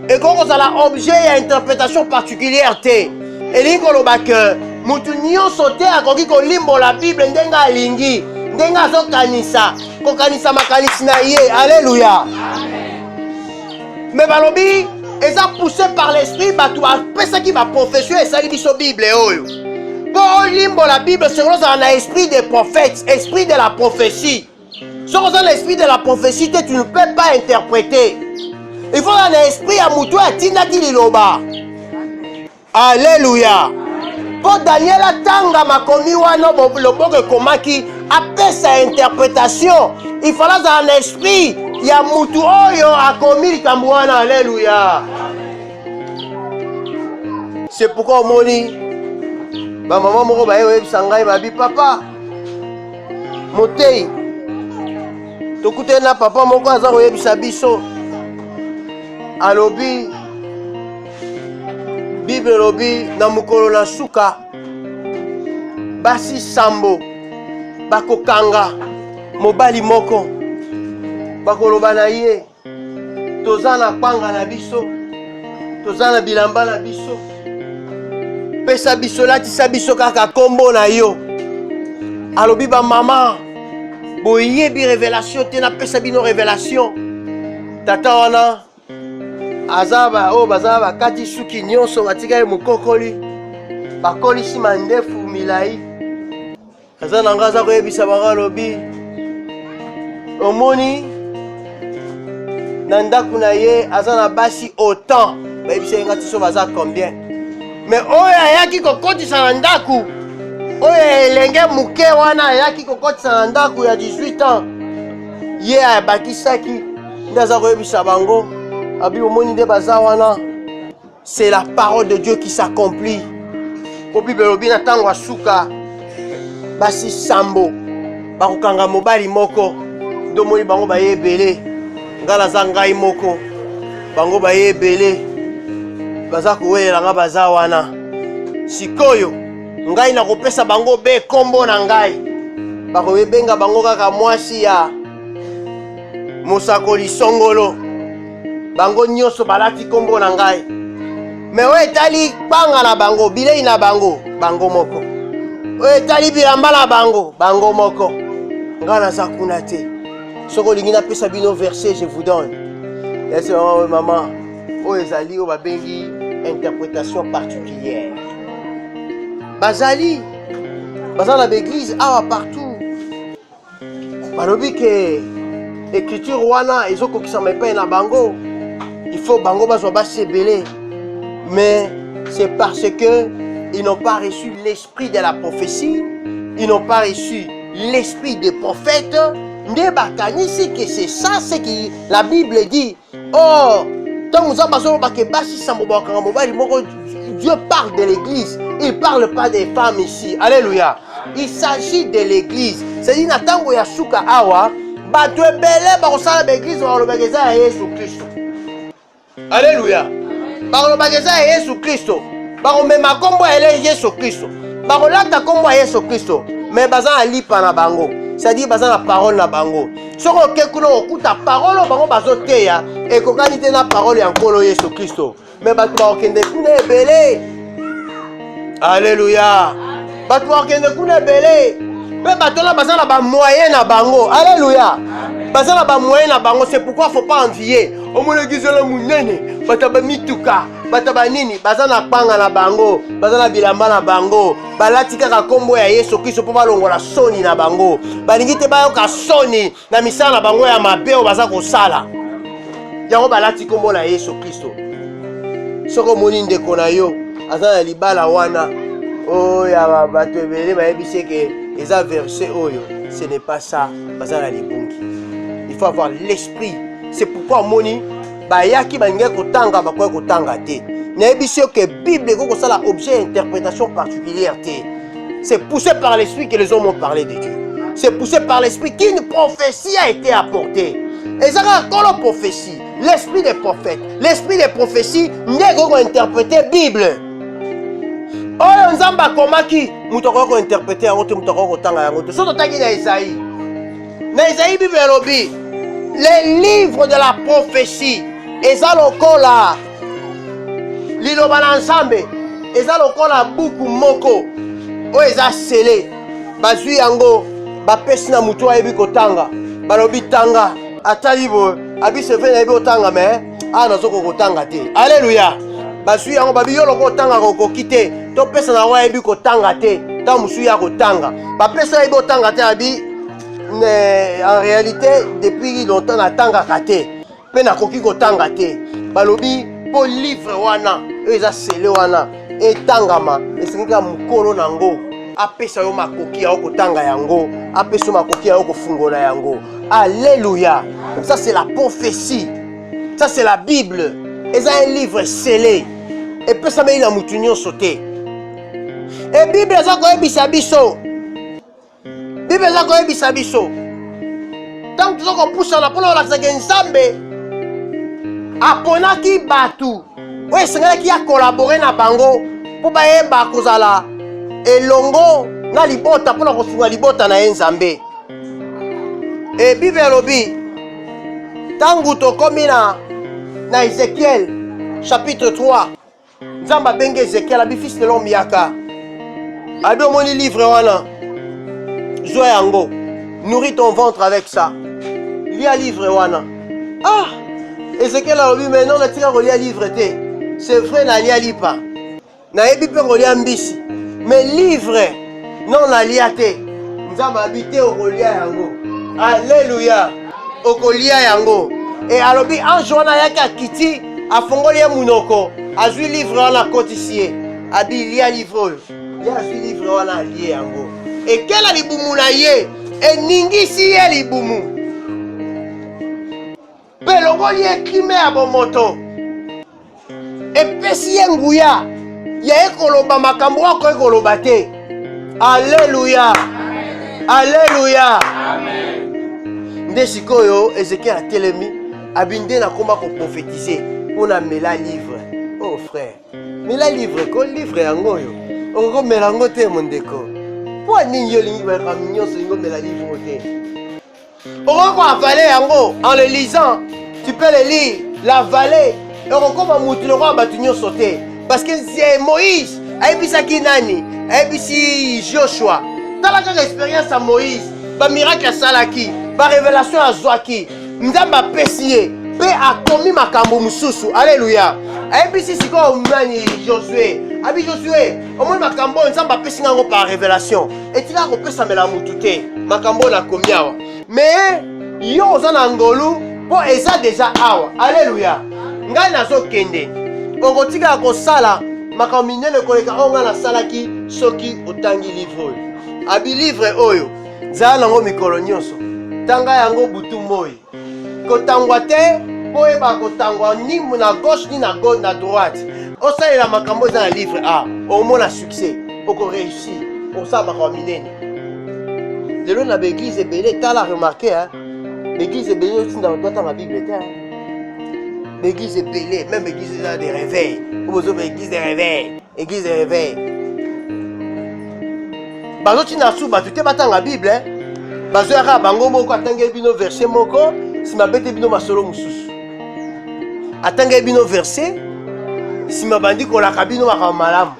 et quand on a l'objet et interprétation particulière te. Et l'ingoloba que mutu nyonso te akoki kolimbo la Bible ndenga alingi, ndenga azokanisa, kokanisa makanisi na ye. Alléluia. Mais balobi, ils sont poussés par l'esprit, après ça qui va prophétiser et ça dit sur la Bible. Pour limbo la Bible, selon un esprit des prophètes, esprit de la prophétie. Selon l'esprit de la prophétie, tu ne peux pas interpréter. Il faut un esprit à moutou à tina kililoba. Alléluia. Pour Daniel Tanga makomi wana loboke komaki après sa interprétation, il fallait un esprit. Ya mutu oyo akomi likambo wana. Alléluia. C'est pourquoi omoni ba maman moko ba yebisa ngai babi papa motei tokute na papa moko aza koyebisa biso alobi Bible lobi na mukolo na suka basi sambo bakokanga mobali moko bakoloba na ye toza na panga na biso toza na bilamba na biso pesa biso latisa biso kaka kombo na yo alobi ba mama boyebi révélation te na pesa bino révélation tata wana azaba o bazaba bakati suki nyonso batika ye mokokoli bakolisi mandefu milai aza na nga aza koyebisa bango alobi omoni na ndako na ye aza na basi autant bayebisa ye nga tiso baza combien mais oyo ayaki kokotisa na ndako oyo elenge moke wana ayaki kokotisa na ndako ya 18 ans ye abakisaki nde aza koyebisa bango abi omoni nde baza wana c'est la parole de Dieu qui s'accomplit. Au Bible, na tango asuka basi sambo bakokanga mobali moko ndomoni bango bayebele ngala za ngai moko bango bayebele baza kowelela nga baza wana sikoyo ngai nakopesa bango be kombo na ngai bakobenga bango kaka mwasi ya mosakoli songolo bango nyonso balati kombo na ngai me oyo etali banga na bango bilei na bango bango moko oyo etali bilamba na bango bango moko ngai naza kuna te soki olingi napesa bino verset je vous donne ese mama oyo ezali oyo babengi interprétation particulière bazali baza na baeglise awa partout balobi ke écriture wana ezokokisama epai na bango il faut bango bazwa basi ebele mais c'est parce que ils n'ont pas reçu l'esprit de la prophétie, ils n'ont pas reçu l'esprit des prophètes. Nde bakanisi que c'est ça ce que la Bible dit. Or, tant nous avons Dieu parle de l'église, il ne parle pas des femmes ici. Alléluia. Il s'agit de l'église. C'est-à-dire natango ya suka awa, bato ebele bakosala l'église balobakeza ya Yesu Kristo. Alléluia. Balobakeza ya Yesu Kristo. Bakomema kombo ya Yesu Kristo. Bakolata kombo ya Yesu Kristo. Mais baza na lipa na bango. C'est-à-dire baza na parole na bango. Soko okekuna okuta parole bango bazoteya ekokani te na parole ya nkolo Yesu Kristo. Mais bato bakokende kuna ebele. Alléluia. Bato bakokende kuna ebele. Mais bato na baza na ba moyen na bango. Alléluia. Baza na ba moyen na bango, c'est pourquoi faut pas envier. Omona gizola munene, bataba mituka, bataba nini, baza na panga na bango, baza na bilamba na bango, balati kaka kombo ya Yesu Kristo po balongola soni na bango. Balingi te bayoka soni na misala na bango ya mabe o baza kosala. Yango balati kombo na Yesu Kristo. Soko moni ndeko na yo, aza na libala wana, oh ya bato ebele bayebise ke eza verset oyo, ce n'est pas ça, baza na libungi. Il faut avoir l'esprit. C'est pourquoi moni bayaki balinga kotanga bakoya kotanga te. Nayebi que Bible ko sala objet interprétation particulière te. C'est poussé par l'esprit que les hommes ont parlé de Dieu. C'est poussé par l'esprit qu'une prophétie a été apportée. Et ça a une prophétie, l'esprit des prophètes, l'esprit des prophéties n'est pas interprété Bible. Oh nzamba komaki mutoko ko interpréter yango te mutoko ko tanga yango te. Soto tangi na Isaïe. Na Isaïe Bible lobi les livres de la prophétie, eza lokola liloba na nzambe, eza lokola buku moko o eza scellé. Bazwi yango bapesi na mutu ayebi kotanga, balobi tanga atali bo abi sefe na yebi otanga mais nazoko kotanga te. Alléluia. Bazwi yango babi yo loko tanga kokoki te, to pesa na wa yebi kotanga te, ta musu ya kotanga bapesa yebi otanga te abi. En réalité, depuis longtemps, na tanga kate, pe na koki ko tanga te. Balobi po livre wana, eza sele wana, e tangama, esengika mukolo nango, apesa yo makoki ya ko tanga yango, apesa makoki ya ko fungola yango. Alléluia. Ça c'est la prophétie. Ça c'est la Bible. Eza un livre scellé. Et pe ça me na mutunyo sauté. Et Bible eza ko ebisa biso. Bible eza koyebisa biso ntango toza kopusana mpona kolakisaka nzambe aponaki bato oyo esengelaki ya kolabore na bango mpo bayeba kozala elongo na libota mpona kosunga libota na ye nzambe. E Bible elobi ntango tokomi na Ezekiel chapitre 3 nzambe abengi Ezekiel abi fils de l'homme yaka abi omoni livre wana Zoé yango, nourris ton ventre avec ça. Lis un livre wana. Ah, Ezekiel a dit mais non, na tika kolia livre te. C'est vrai na lia lipa. Na yebi pe kolia mbisi. Mais livre non na lia te. Nzamba habité au kolia yango. Alléluia. Au kolia yango. Et alobi ange wana yaka kiti afongoli ya munoko. Azui livre wana kotisie. Abi lia livre. Ya azui livre wana lie yango. Et quel a libumu na ye? Et ningisi ye libumu. Pelongoli ekime ya bomoto. epesi ye nguya ya ekoloba makambo oko ekoloba te. Alléluia. Alléluia. Nde sikoyo Ezekiel atelemi abinde na komba ko prophétiser pour na mela livre. Oh frère, mela livre ko livre yango yo. Oko mela ngo te mon ndeko. Po nini yo lingi ba nyonso ngo mela livre te. Oko avaler yango en le lisant, tu peux le lire, l'avaler. Oko ba mutu lo ba tu nyonso te parce que c'est Moïse, ayebisaki nani? Ayebisi Joshua. Tala kaka expérience à Moïse, ba miracle asalaki, ba révélation azwaki. Nzamba apesi ye pe akomi makambo mususu. Alléluia. Ayebisi sikoyo nani Josué. Abi Josué, omoni makambo nzamba apesi ngango par révélation. Etika kopesamela mutu te. Makambo na komi awa. Mais yo oza na ngolu po eza déjà awa. Alléluia. Ngai nazokende. Okotika kosala makambo minene koleka onga nasalaki soki otangi livre oyo. Abi livre oyo zala nango mikolo nyonso. Tanga yango butu moi. Kotangwa te po eba kotangwa ni na gauche ni na droite. Osalela makambo eza na livre A. Omona succès. Oko réussir. Osala makambo minene. Lelo na l'église ebele tala remarqué hein. L'église ebele otinda batata ma Bible te hein. L'église ebele, même l'église des réveils. Vous avez l'église des réveils. Église des réveils. Bazo tina sou ba tuté batanga Bible hein. Bazo yaka bango moko atangeli bino verset moko, sima bete bino masolo mususu. Atangeli bino verset, sima bandi kolaka bino makamalamu.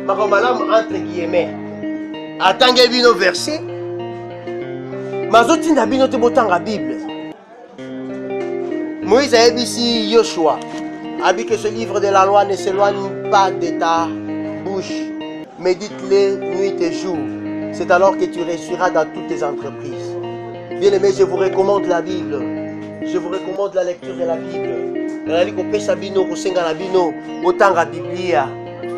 Makamalamu entre guillemets. Atangeli bino verset, mazo tina bino te botanga Bible. Moïse a ici Joshua a dit que ce livre de la loi ne s'éloigne pas de ta bouche. Médite-le nuit et jour. C'est alors que tu réussiras dans toutes tes entreprises. Bien-aimés, je vous recommande la Bible. Je vous recommande la lecture de la Bible. Nalali kopesa bino kosenga na bino botanga Biblia.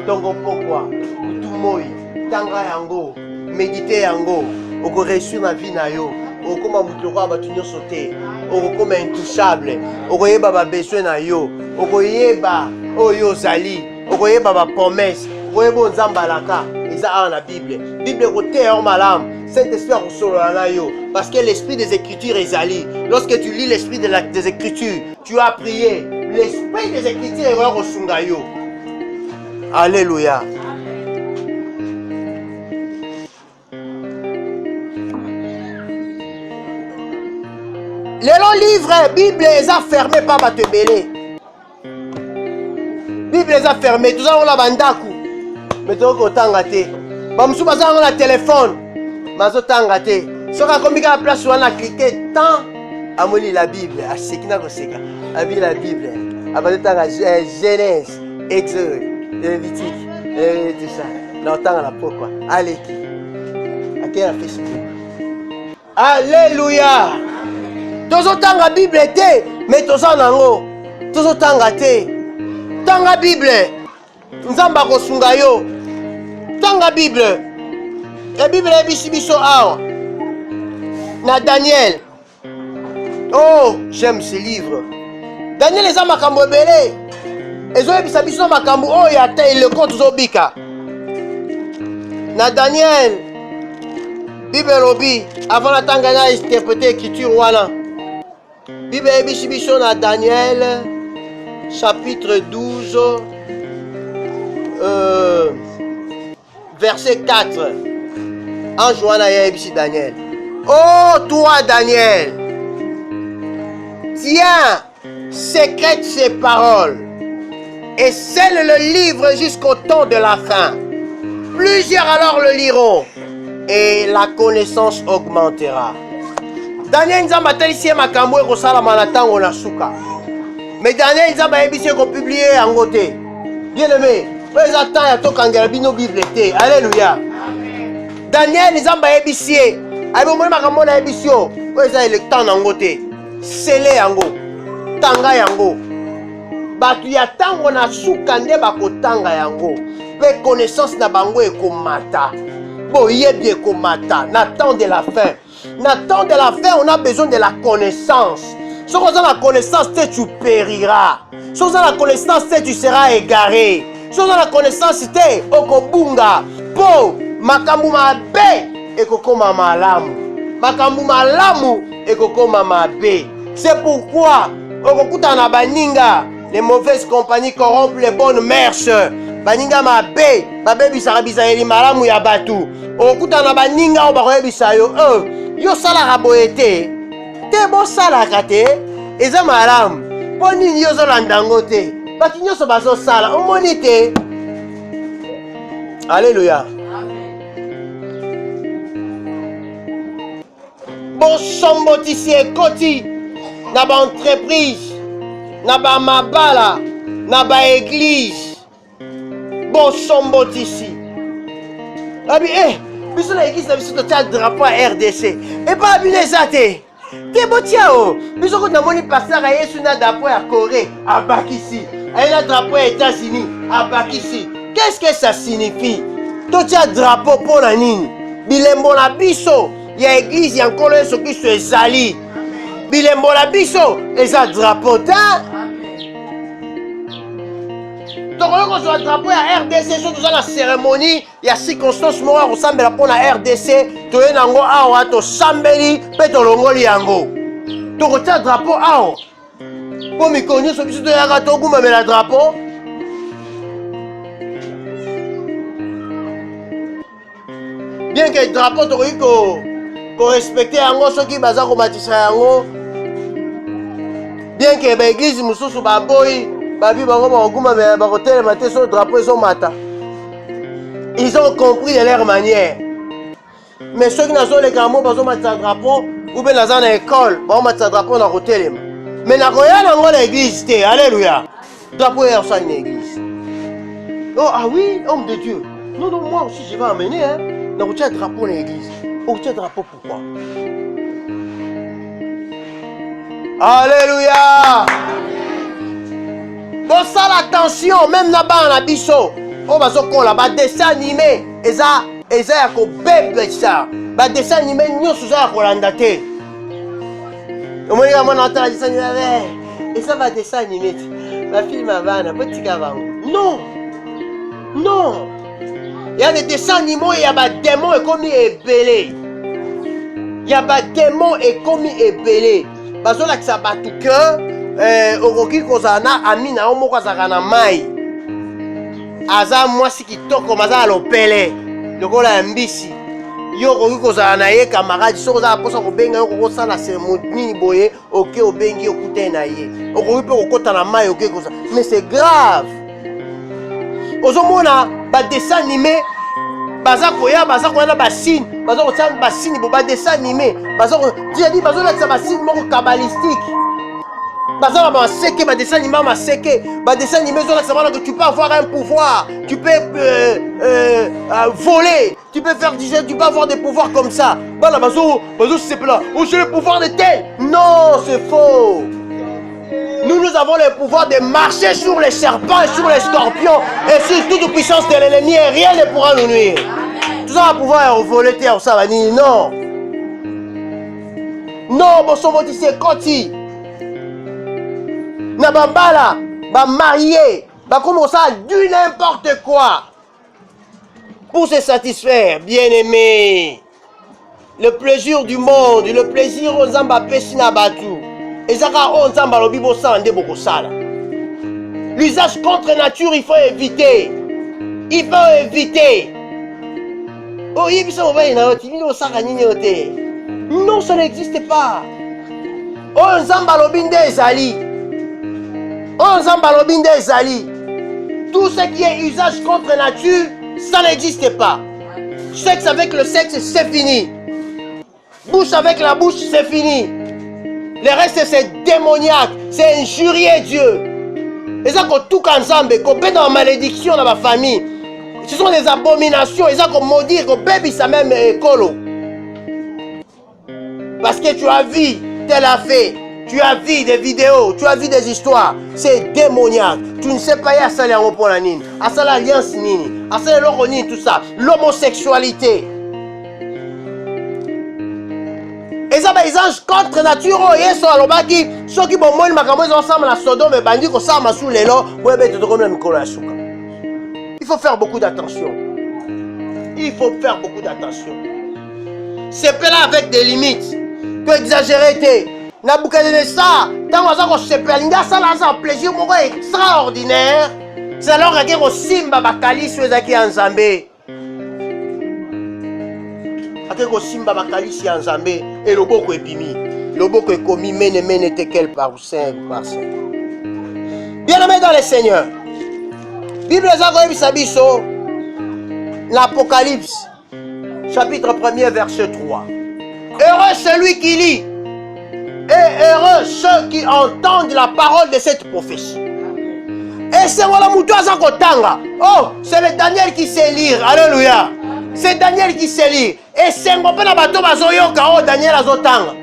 Tongo pokwa, butu moi, tanga yango, méditer yango, oko réussir na vie na yo. Okoma mutloko ba tunyo sauter. Okoma intouchable. Okoyeba ba besoin na yo. Okoyeba oyo zali. Okoyeba ba promesse. Okoyeba nzamba laka. Eza a na Bible. Bible côté en malam. Saint-Esprit a solo na yo parce que l'esprit des écritures est ali. Lorsque tu lis l'esprit des écritures, tu as prié. L'esprit des écritures est resunga yo. Alléluia. Les livres, Bible les a fermés par Batebele. Bible les a fermés. Tout ça on a bandaku. Mais tu as tangate. Bamsou baza on a téléphone. Mazo tangate. Soka komika la place où on a cliqué tant. Amoli la Bible. A sekina koseka. Abi la Bible. Abade tanga Genèse, Exode, Lévitique, tout ça. Non tanga la pourquoi. Allez qui. À quel Facebook. Alléluia. Tozo tanga Bible te, mais tozo nango. Tozo tanga te. Tanga Bible. Nzamba kosunga yo. Tanga Bible. La Bible est bisibiso awa. Na Daniel. Oh, j'aime ce livre. Daniel eza makambo ebele. Ezo ebisa biso makambo oyo ata le compte zobika. Na Daniel. Bible lobi avant la tanga na interpréter écriture wana. Bible ebisibiso na Daniel chapitre 12 verset 4. En jouant à Daniel. Oh toi Daniel, tiens, sécrète ces paroles et scelle le livre jusqu'au temps de la fin. Plusieurs alors le liront et la connaissance augmentera. Daniel Nzamba telisie makambo eko sala manatango na suka. Mais Daniel Nzamba ebisi ko publier en côté. Bien-aimé, les attends ya tokangela bino Bible te. Alléluia. Daniel Nzamba ebisi ayebo mo makambo na ebisio. Ko eza le temps na ngote. Sele yango. Tanga yango. Batu ya tango na suka nde bakotanga yango. Pe connaissance na bango ekomata. Bo yebi ekomata na temps de la fin. Na temps de la fin, on a besoin de la connaissance. Si on a la connaissance, tu périras. Si on a la connaissance, tu seras égaré. Si on a la connaissance, okobunga. Po, makambu mabe, ekokoma malamu. Makambu malamu, ekokoma mabe. C'est pourquoi, okokuta na baninga, les mauvaises compagnies corrompent les bonnes mœurs. Baninga mabe, babe bisaka bisayeli malamu ya batu. Okokuta na baninga o bakoye bisayo, yo salaka boyete. Te bo salaka te, eza malamu. Po nini yo zolanda ngo te? Bati nyonso bazo sala, omoni te. Alléluia. Bon sombotisi ekoti na ba entreprise, na ba mabala, na ba église. Bon sombotisi. Abi biso na église na biso totia drapeau à RDC. Et pas abineza te. Te botia o. Biso ko na moni pasteur Yesu na drapeau ya Corée, abakisi. Ayena drapeau ya États-Unis, abakisi. Qu'est-ce que ça signifie? Totia drapeau pour la nini? Bilembo na biso. Il y a église, il y a encore un qui se zali. Bilembo la biso, et ça drapeau ta. Donc, on a un drapeau à RDC, surtout dans la cérémonie, il y a circonstances morales, on ressemble pour la RDC, tu es nango awa, tu sambeli, peto longoli yango. Tu retiens le drapeau awa. Pour me connaître, ce qui est un gâteau, vous me la drapeau. Bien que le drapeau, tu as pour respecter yango soki baza ko matisa yango bien que l'église mususu baboyi babi bango bakokuma mais bakotelema te so drapeau ezo mata. Ils ont compris de leur manière. Mais ceux qui nazoleka mo bazomatisa drapeau ou bien naza na école bakomatisa drapeau na kotelema mais nakoya nango na église te. Alléluia. Drapeau ya osali na église. Oh ah oui, homme de Dieu. Non non, moi aussi je vais amener nakotia drapeau na église. Au drapeau, pourquoi? Alléluia! Bon, ça, l'attention, même là-bas, en abisso, on va se coller, bah, dessin animé, et ça, yako bébé, ça. Bah, dessin animé, nous, sous ça, Rolandate. Au moins, il y a mon entend, dessin animé, et ça va dessin animé. Ma fille m'a vanne, petit gavant. Non! Non! Il y a des dessins animaux, il y a des démons et commis ébélés. Il y a des démons et commis ébélés. Parce que ça va tout que, Oroki Kozana, Amina, Omo Kozana Mai. Aza, moi, si qui toque comme ça, l'opélé. Le gars là, mbisi. Yo, Oroki Kozana, yé, camarade, so, ça, pour ça, qu'on benga, on ressent la cérémonie, boye, ok, au bengi, au couteau, naïe. Oroki peut recoter la maille, ok, comme ça. Mais c'est grave. Ozomona ba dessin animé baza koya na basine baza kotia basine bo ba dessin animé baza ko dit baza la basine moko kabbalistique baza ba seke ba dessin animé ma seke ba dessin animé zo la savoir que tu peux avoir un pouvoir, tu peux voler, tu peux faire tu peux avoir des pouvoirs comme ça. Bala bazo c'est là. Oh, j'ai le pouvoir de tel. Non, c'est faux. Nous avons le pouvoir de marcher sur les serpents et sur les scorpions et sur toute puissance de l'ennemi et rien ne pourra nous nuire. Tout ça va pouvoir voler terre, ça va dire non. Non, bon, son moti c'est koti. Na bambala, ba marié, ba comme ça, du n'importe quoi. Pour se satisfaire, bien aimé. Le plaisir du monde, le plaisir aux ambapés na batu. L'usage contre nature, il faut éviter. Il faut éviter. Oh, non, ça n'existe pas. Oh, Nzambalobinde Ezali. Oh, Nzambalobinde Ezali. Tout ce qui est usage contre nature, ça n'existe pas. Sexe avec le sexe, c'est fini. Bouche avec la bouche, c'est fini. Le reste, c'est démoniaque, c'est injurier Dieu. Et ça, quand tout ensemble, quand on est dans la malédiction dans ma famille, ce sont des abominations. Et ça, qu'on maudit, qu'on bébé, ça même colo. Parce que tu as vu tel affaire, tu as vu des vidéos, tu as vu des histoires. C'est démoniaque. Tu ne sais pas, il y a ça, pour la nini, à ça, l'alliance nini, à ça, l'oronine, tout ça. L'homosexualité. Et ça, les anges contre nature, ils sont à l'obaki. Ceux qui vont mourir, ils ensemble à Sodome et bandit, qu'on s'en sous les lots. Il faut faire beaucoup d'attention. Il faut faire beaucoup d'attention. C'est pas là avec des limites. Tu exagérer. Nabucodonosor, tant qu'on se pélinga, ça là, un plaisir extraordinaire. C'est alors que Simba Bakali soit qui en Zambé. Akeko Simba Bakali si en Zambé et le boko épimi. Le boko est commis mène tekel par saint par saint. Bien-aimé dans le Seigneur. Bible Zagoïb Sabiso, l'Apocalypse, chapitre 1er, verset 3. Heureux celui qui lit, et heureux ceux qui entendent la parole de cette prophétie. Et c'est voilà Moutouaza Kotanga. Oh, c'est le Daniel qui sait lire. Alléluia. C'est Daniel qui sait lire. Et c'est un peu na bateau bazoyoka. Oh, Daniel azotanga.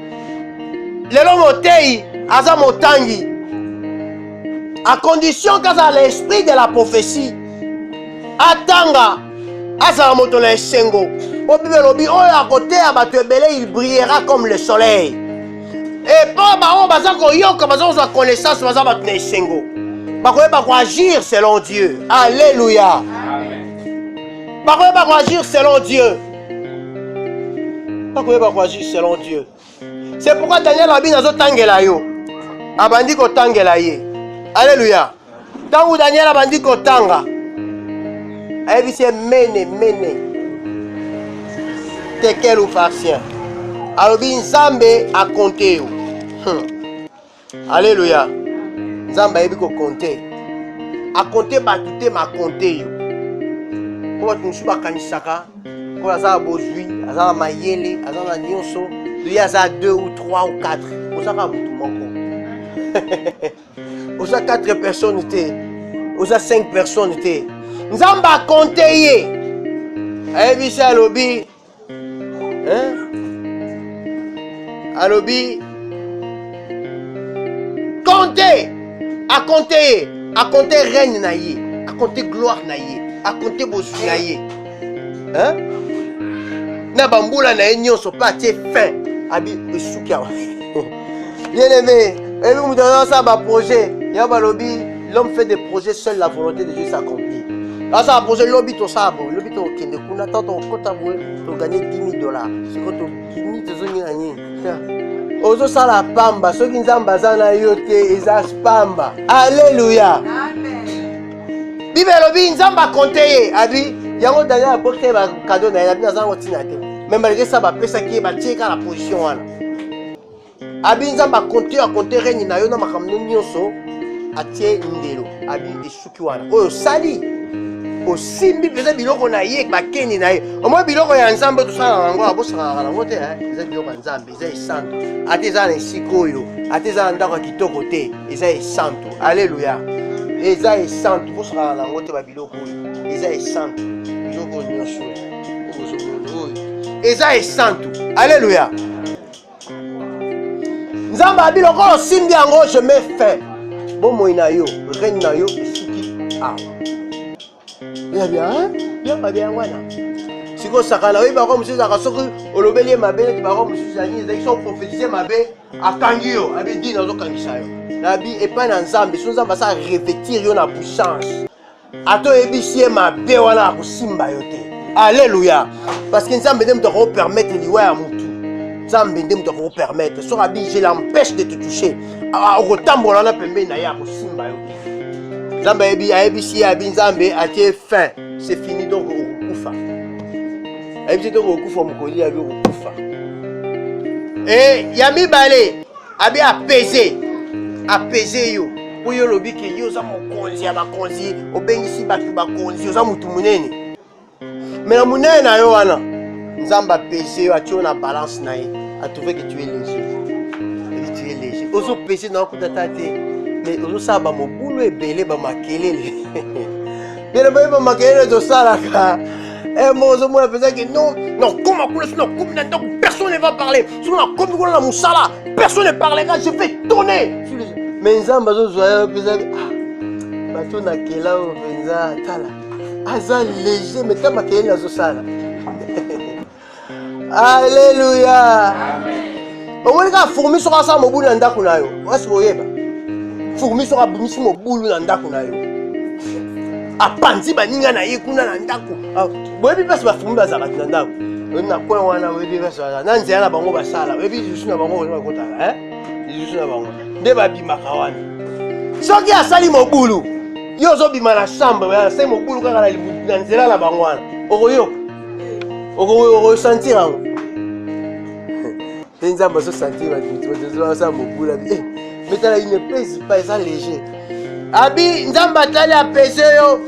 Lelo motei, aza motangi. À condition qu'à l'esprit de la prophétie, atanga, aza moto na esengo. Au Bible lobi, oh à côté à bateau belé, il brillera comme le soleil. Et pas bah on baza koyoka, baza on a connaissance, baza bateau na esengo. Bakoye bako agir selon Dieu. Alléluia. Bakoye bako agir selon Dieu. Bakoye bako agir selon Dieu. C'est pourquoi Daniel abi nazo tangela yo. Abandi ko tangela ye. Alléluia. Tant que Daniel abandi ko tanga. Ayebi se mene. Tekel ou farcien. Alobi nzambe a compter yo. Alléluia. Nzamba yebi ko compter. A compter batute ma compter yo. Ko tu nsuba kanisaka, ko aza bozui, aza mayele, aza na nyonso, lui aza 2 ou 3 ou 4. Osaka butu moko. Osa 4 personnes té. Osa 5 personnes té. Nzamba compter ye. Ayebi sa lobi. Hein? Alobi compter. À compter règne naïe, à compter gloire naïe, à compter bosu naïe. Hein? Na bamboula naïe nyonso pas tie fin. Abi soukia. Bien aimé, et vous me donnez ça ba projet. Yaba lobi, l'homme fait des projets seul la volonté de Dieu s'accomplit. Là ça projet lobi to sabo, lobi to kende kuna tant kota boue, to gagner $10,000. C'est quand to kimi te zoni ani. Ozo sala pamba, ceux qui nzamba zana yote eza pamba. Alléluia. Amen. Bible lobi nzamba compter abi yango Daniel apporter ba cadeau na abi nazanga tina te. Même malgré ça ba pesa ki ba tieka la position wana. Abi nzamba compter règne na yo na makamno nyonso atie ndelo abi esuki wana. Oyo sali osimbi pesa biloko na ye bakeni na ye. Au moins biloko ya nzambe to sala nango abosaka nango te eza biloko ya nzambe eza esanto. Ate eza na esikoyo, ate eza na ndako ya kitoko te, eza esanto. Alléluia. Eza esanto bosaka nango te ba biloko oyo. Eza esanto. Biloko nyonso. Eza esanto. Alléluia. Nzamba biloko osimbi yango je mets fin. Bomoi na yo, règne na yo esuki awa. Bien, voilà. Si vous savez, oui, par monsieur Zakasoku, au lobelier ma belle, par monsieur Zani, ils sont prophétisés ma belle à Kangio, à Bedi dans le Kangisayo. Nabi et pas dans Zambi, son Zamba ça revêtir yon a puissance. Ato ebisie ma belle, voilà, pour Simba yote. Alléluia. Parce que Nzambe ne te permettre de voir à mon tour. Nzambe ne te permettre. Sur Abi, je l'empêche de te toucher. Au retambo, on a pembe naya pour Simba yote. Nzambe ebisie abi Nzambe a été fin. C'est fini donc au Koufa. Ebisie donc au Koufa, mon collier avait au Koufa. Et Yami Balé avait apaisé yo. Pour yo lobi que yo za mon konzi ya bakonzi, obengisi batu bakonzi, yo za mutu munene. Mais la munene na yo wana. Nzamba apaisé yo, ati yo na balance na ye, a trouvé que tu es léger. Et tu es léger. Ozo pesé na okuta tate. Mais ozo sa ba mobulu ebele ba makelele. Bien le ba makelele do salaka. Et moi ozo mo pesé que non, comment personne ne va parler. Sur la comme la musala, personne ne parlera, je vais tourner. Mais nzamba zo zoya pesé bato na kela o penza tala. Aza léger mais ta makelele zo sala. Alléluia. Amen. omoni kaka fourmi soki asala mobulu na ndako na yo esi oyeba fourmi soki abimisi mobulu na ndako na yo apanzi baninga na ye kuna na ndako boyebi mpasi bafourmi bazalaka na ndako oyebi na coin wana oyebi mpasi bazala na nzela na bango basala oyebi lisusu na bango bakotaka lisusu na bango nde babimaka wana soki asali mobulu yo ozobima na chambre asali mobulu kaka na nzela na bango wana okoyoka okosentir yango mpe nzambe azosentir baosala mobulu abi metala il ne pèse pas eza léger abi nzambe atali apese yo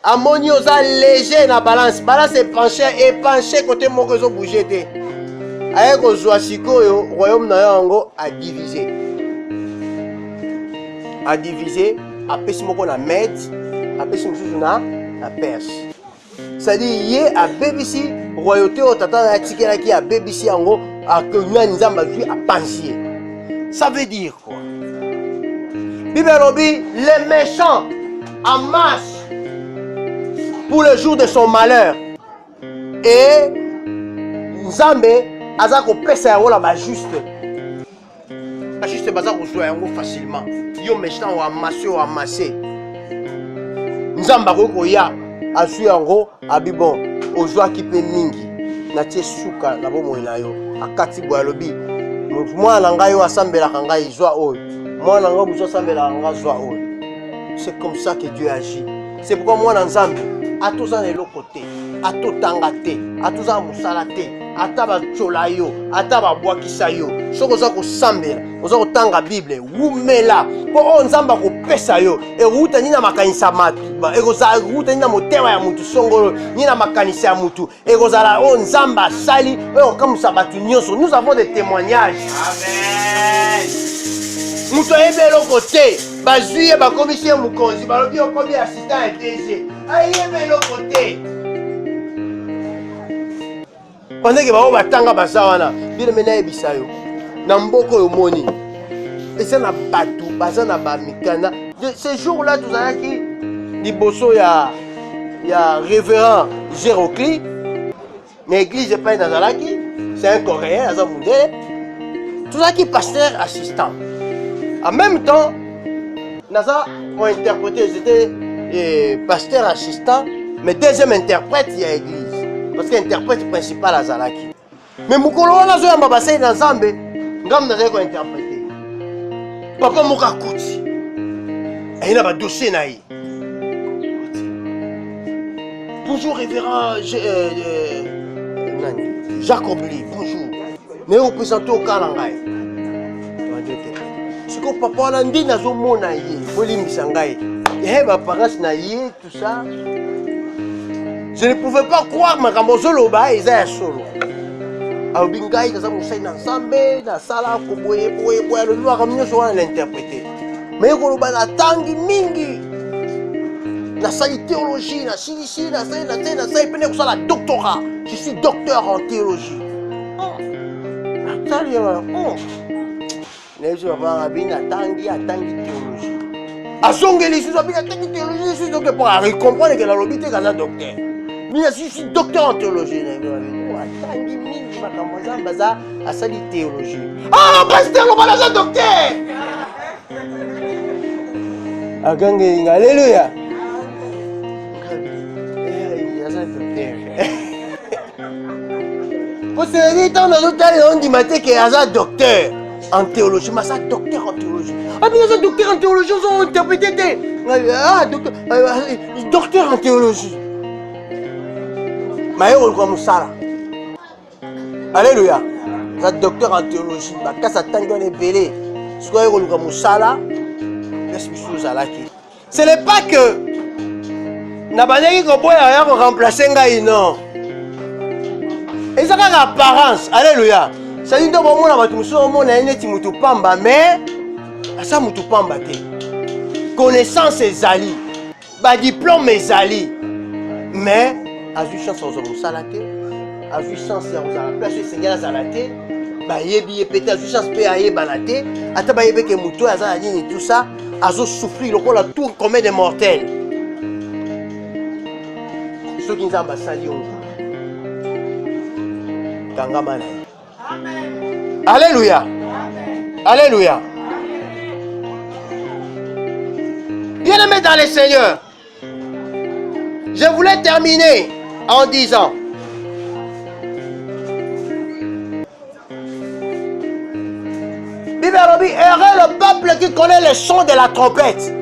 amoni oza léger na balance epenche kote moko ezobouge te aye kozwa sikoyo royaume na yo yango adivise apesi moko na Mede apesi mosusu na Perse c'est-à-dire ye abebisi royauté oyo tata atikelaki abebisi yango akonani nzambe azwi apanzi ye. Ça veut dire quoi? Bible elobi les méchants en masse pour le jour de son malheur et nzambe aza kopesa yango na bajuste baza kozwa yango facilement. Yo méchant o amassé nzambe akoki koya azwi yango abi bon ozwaki mpe mingi natie suka na bomoi na yo akati boye alobi mwana na ngai oyo asambelaka ngai zwa oyo mwana na ngai mosu asambelaka ngai zwa oyo. C'est comme ça que Dieu agit. C'est pourquoi mwana nzambe atoza na eloko te atotanga te atoza na mosala te ata batyola yo ata babwakisa yo soki oza kosambela oza kotanga bible wumela mpo oyo nzambe akopesa yo ekuta nini na makanisa matu ekozala ekuta nini na motema ya mutu songolo nini na makanisa ya mutu ekozala oyo nzambe asali oyo kokamwisa bato nyonso. Nous avons des témoignages. Amen. Mutu ayebi eloko te bazwi ye bakomisi ye mokonzi balobi okomi assistant ya DG ayebi eloko te pendant que bao batanga baza wana bile mena yebisa yo na mboko yo moni eza na bato baza na bamikanda. Ce jour là tozalaki liboso ya révérend Gérocli na église epai nazalaki c'est un coréen aza mundele tozalaki pasteur assistant en même temps naza pour interpréter j'étais pasteur assistant mais deuxième interprète ya église parce que interprète principal azalaki mais mukolo wana zoyamba basali na nzambe ngamu nazali kointerprete papa moko akuti aye na badossier na ye. Bonjour révérend Jacob Lee, bonjour naye opresente oka na ngai siko papa wana nde nazomona ye bolimbisa ngai baparence na ye tout ça. Je ne pouvais pas croire makambo zoloba eza ya solo alobi ngai naza mosali na nzambe nasala koboye alobi makambo nyonso wana nainterprete mais koloba natangi mingi nasali théologie nasilisi nasali pene kosala doctorat. Je suis docteur en théologie. Natali nezo papa abi natangi théologie azongeli lisusu abi natangi théologie lisusu donc pour comprendre que nalobi te kaza docteur. Mais je suis docteur en théologie. Asali théologie. Ah, pasteur, on va docteur. Agange, alléluia. Pour se dire, dans notre temps, on dit que Aza docteur en théologie. Mais ça docteur en théologie. Ah, mais ça docteur en théologie, on va interpréter. Ah, docteur en théologie. Alléluia. Vous êtes docteur en théologie. Ce n'est pas que Nabaneki Koboya a remplacé Ngaï, non. Et ça a apparence. Alléluia. Ça dit que mon pamba, mais ça pamba. Connaissance est ali. Diplôme est ali. Mais a vu chance aux hommes salaté, a vu chance aux la place du Seigneur salaté, yebi pété a vu chance pe aye balaté, ata ba yebe ke muto azala nini tout ça, azo souffrir le la tour comme des mortels. Ceux qui nzamba sali on. Kangama na. Amen. Alléluia. Alléluia. Bien-aimés dans le Seigneur, je voulais terminer en disant, Bible dit, heureux le peuple qui connaît le son de la trompette.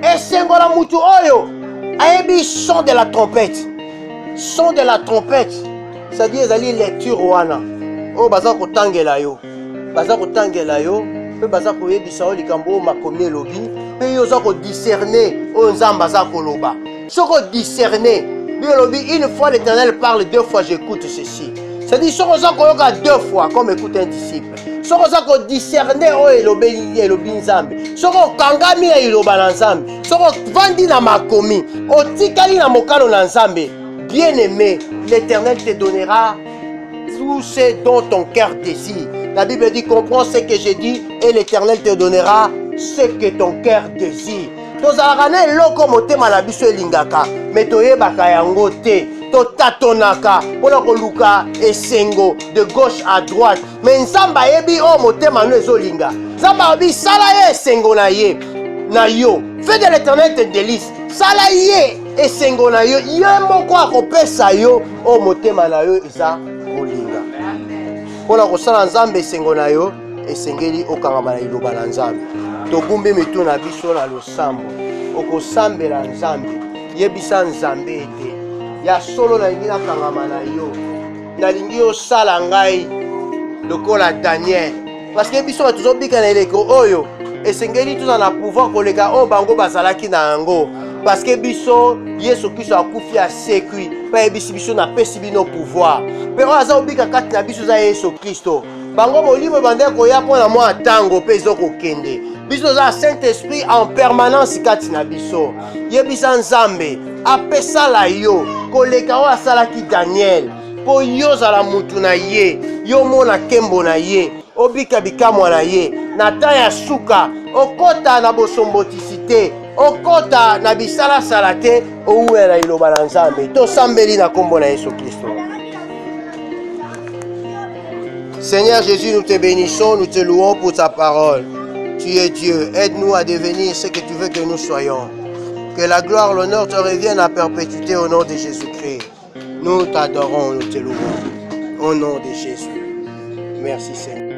Et c'est mon amutu oyo, ayebi son de la trompette. Son de la trompette, c'est-à-dire les lecture wana. Oh baza ko tangela yo. Baza ko tangela yo, pe baza ko yebisa o likambo makomi elobi, pe yo za ko discerner o nzamba za ko loba. Soko discerner, une fois l'Éternel parle, deux fois j'écoute ceci. C'est-à-dire soko za ko yoka deux fois comme écoute un disciple. Soko za ko discerner o elobi nzambe. Soko kangami na iloba na nzambe. Soko vandi na makomi, o tikali na mokalo na nzambe. Bien-aimé, l'Éternel te donnera tout ce dont ton cœur désire. La Bible dit, comprends ce que j'ai dit et l'Éternel te donnera ce que ton cœur désire. Tozalaka eloko motema na biso elingaka, mais toyebaka yango te. Totatonaka pona koluka esengo de gauche à droite. Mais nzamba yebi o motema no ezolinga. Nzamba bi sala ye esengo na ye. Na yo, fais de l'Éternel tes délices. Sala ye esengo na yo. Ye moko akopesa yo o motema na yo eza kolinga. Pona kosala nzambe esengo na yo, esengeli okangama na iloba na nzambe. Togumbi mitu na biso na losambo. Okosambela nzambe. Yebisa nzambe ete. Ya solo na lingi nakangama na yo. Nalingi osala ngai lokola Daniel. Parce que biso batuzobika na eleko oyo. Esengeli tuza na pouvoir koleka o bango bazalaki na yango. Parce que biso Yesu Kristo akufi asekwi. Pa ebisi biso na pesi bino pouvoir. Pe o aza obika kati na biso za Yesu Kristo. Bango molimo bande koya pona mwa tango pe ezokokende. Biso za Saint-Esprit en permanence kati na biso. Yebisa nzambe apesala yo koleka o asalaki Daniel. Po yo zala mutu na ye, yo mona kembo na ye, obika bikamwa na ye, na ta ya suka, okota na bosombotisite, okota na bisala salate, ouela iloba na nzambe. To sambeli na kombo na Yesu Kristo. Seigneur Jésus, nous te bénissons, nous te louons pour ta parole. Tu es Dieu, aide-nous à devenir ce que tu veux que nous soyons. Que la gloire, l'honneur te reviennent à perpétuité au nom de Jésus-Christ. Nous t'adorons, nous te louons. Au nom de Jésus. Merci Seigneur.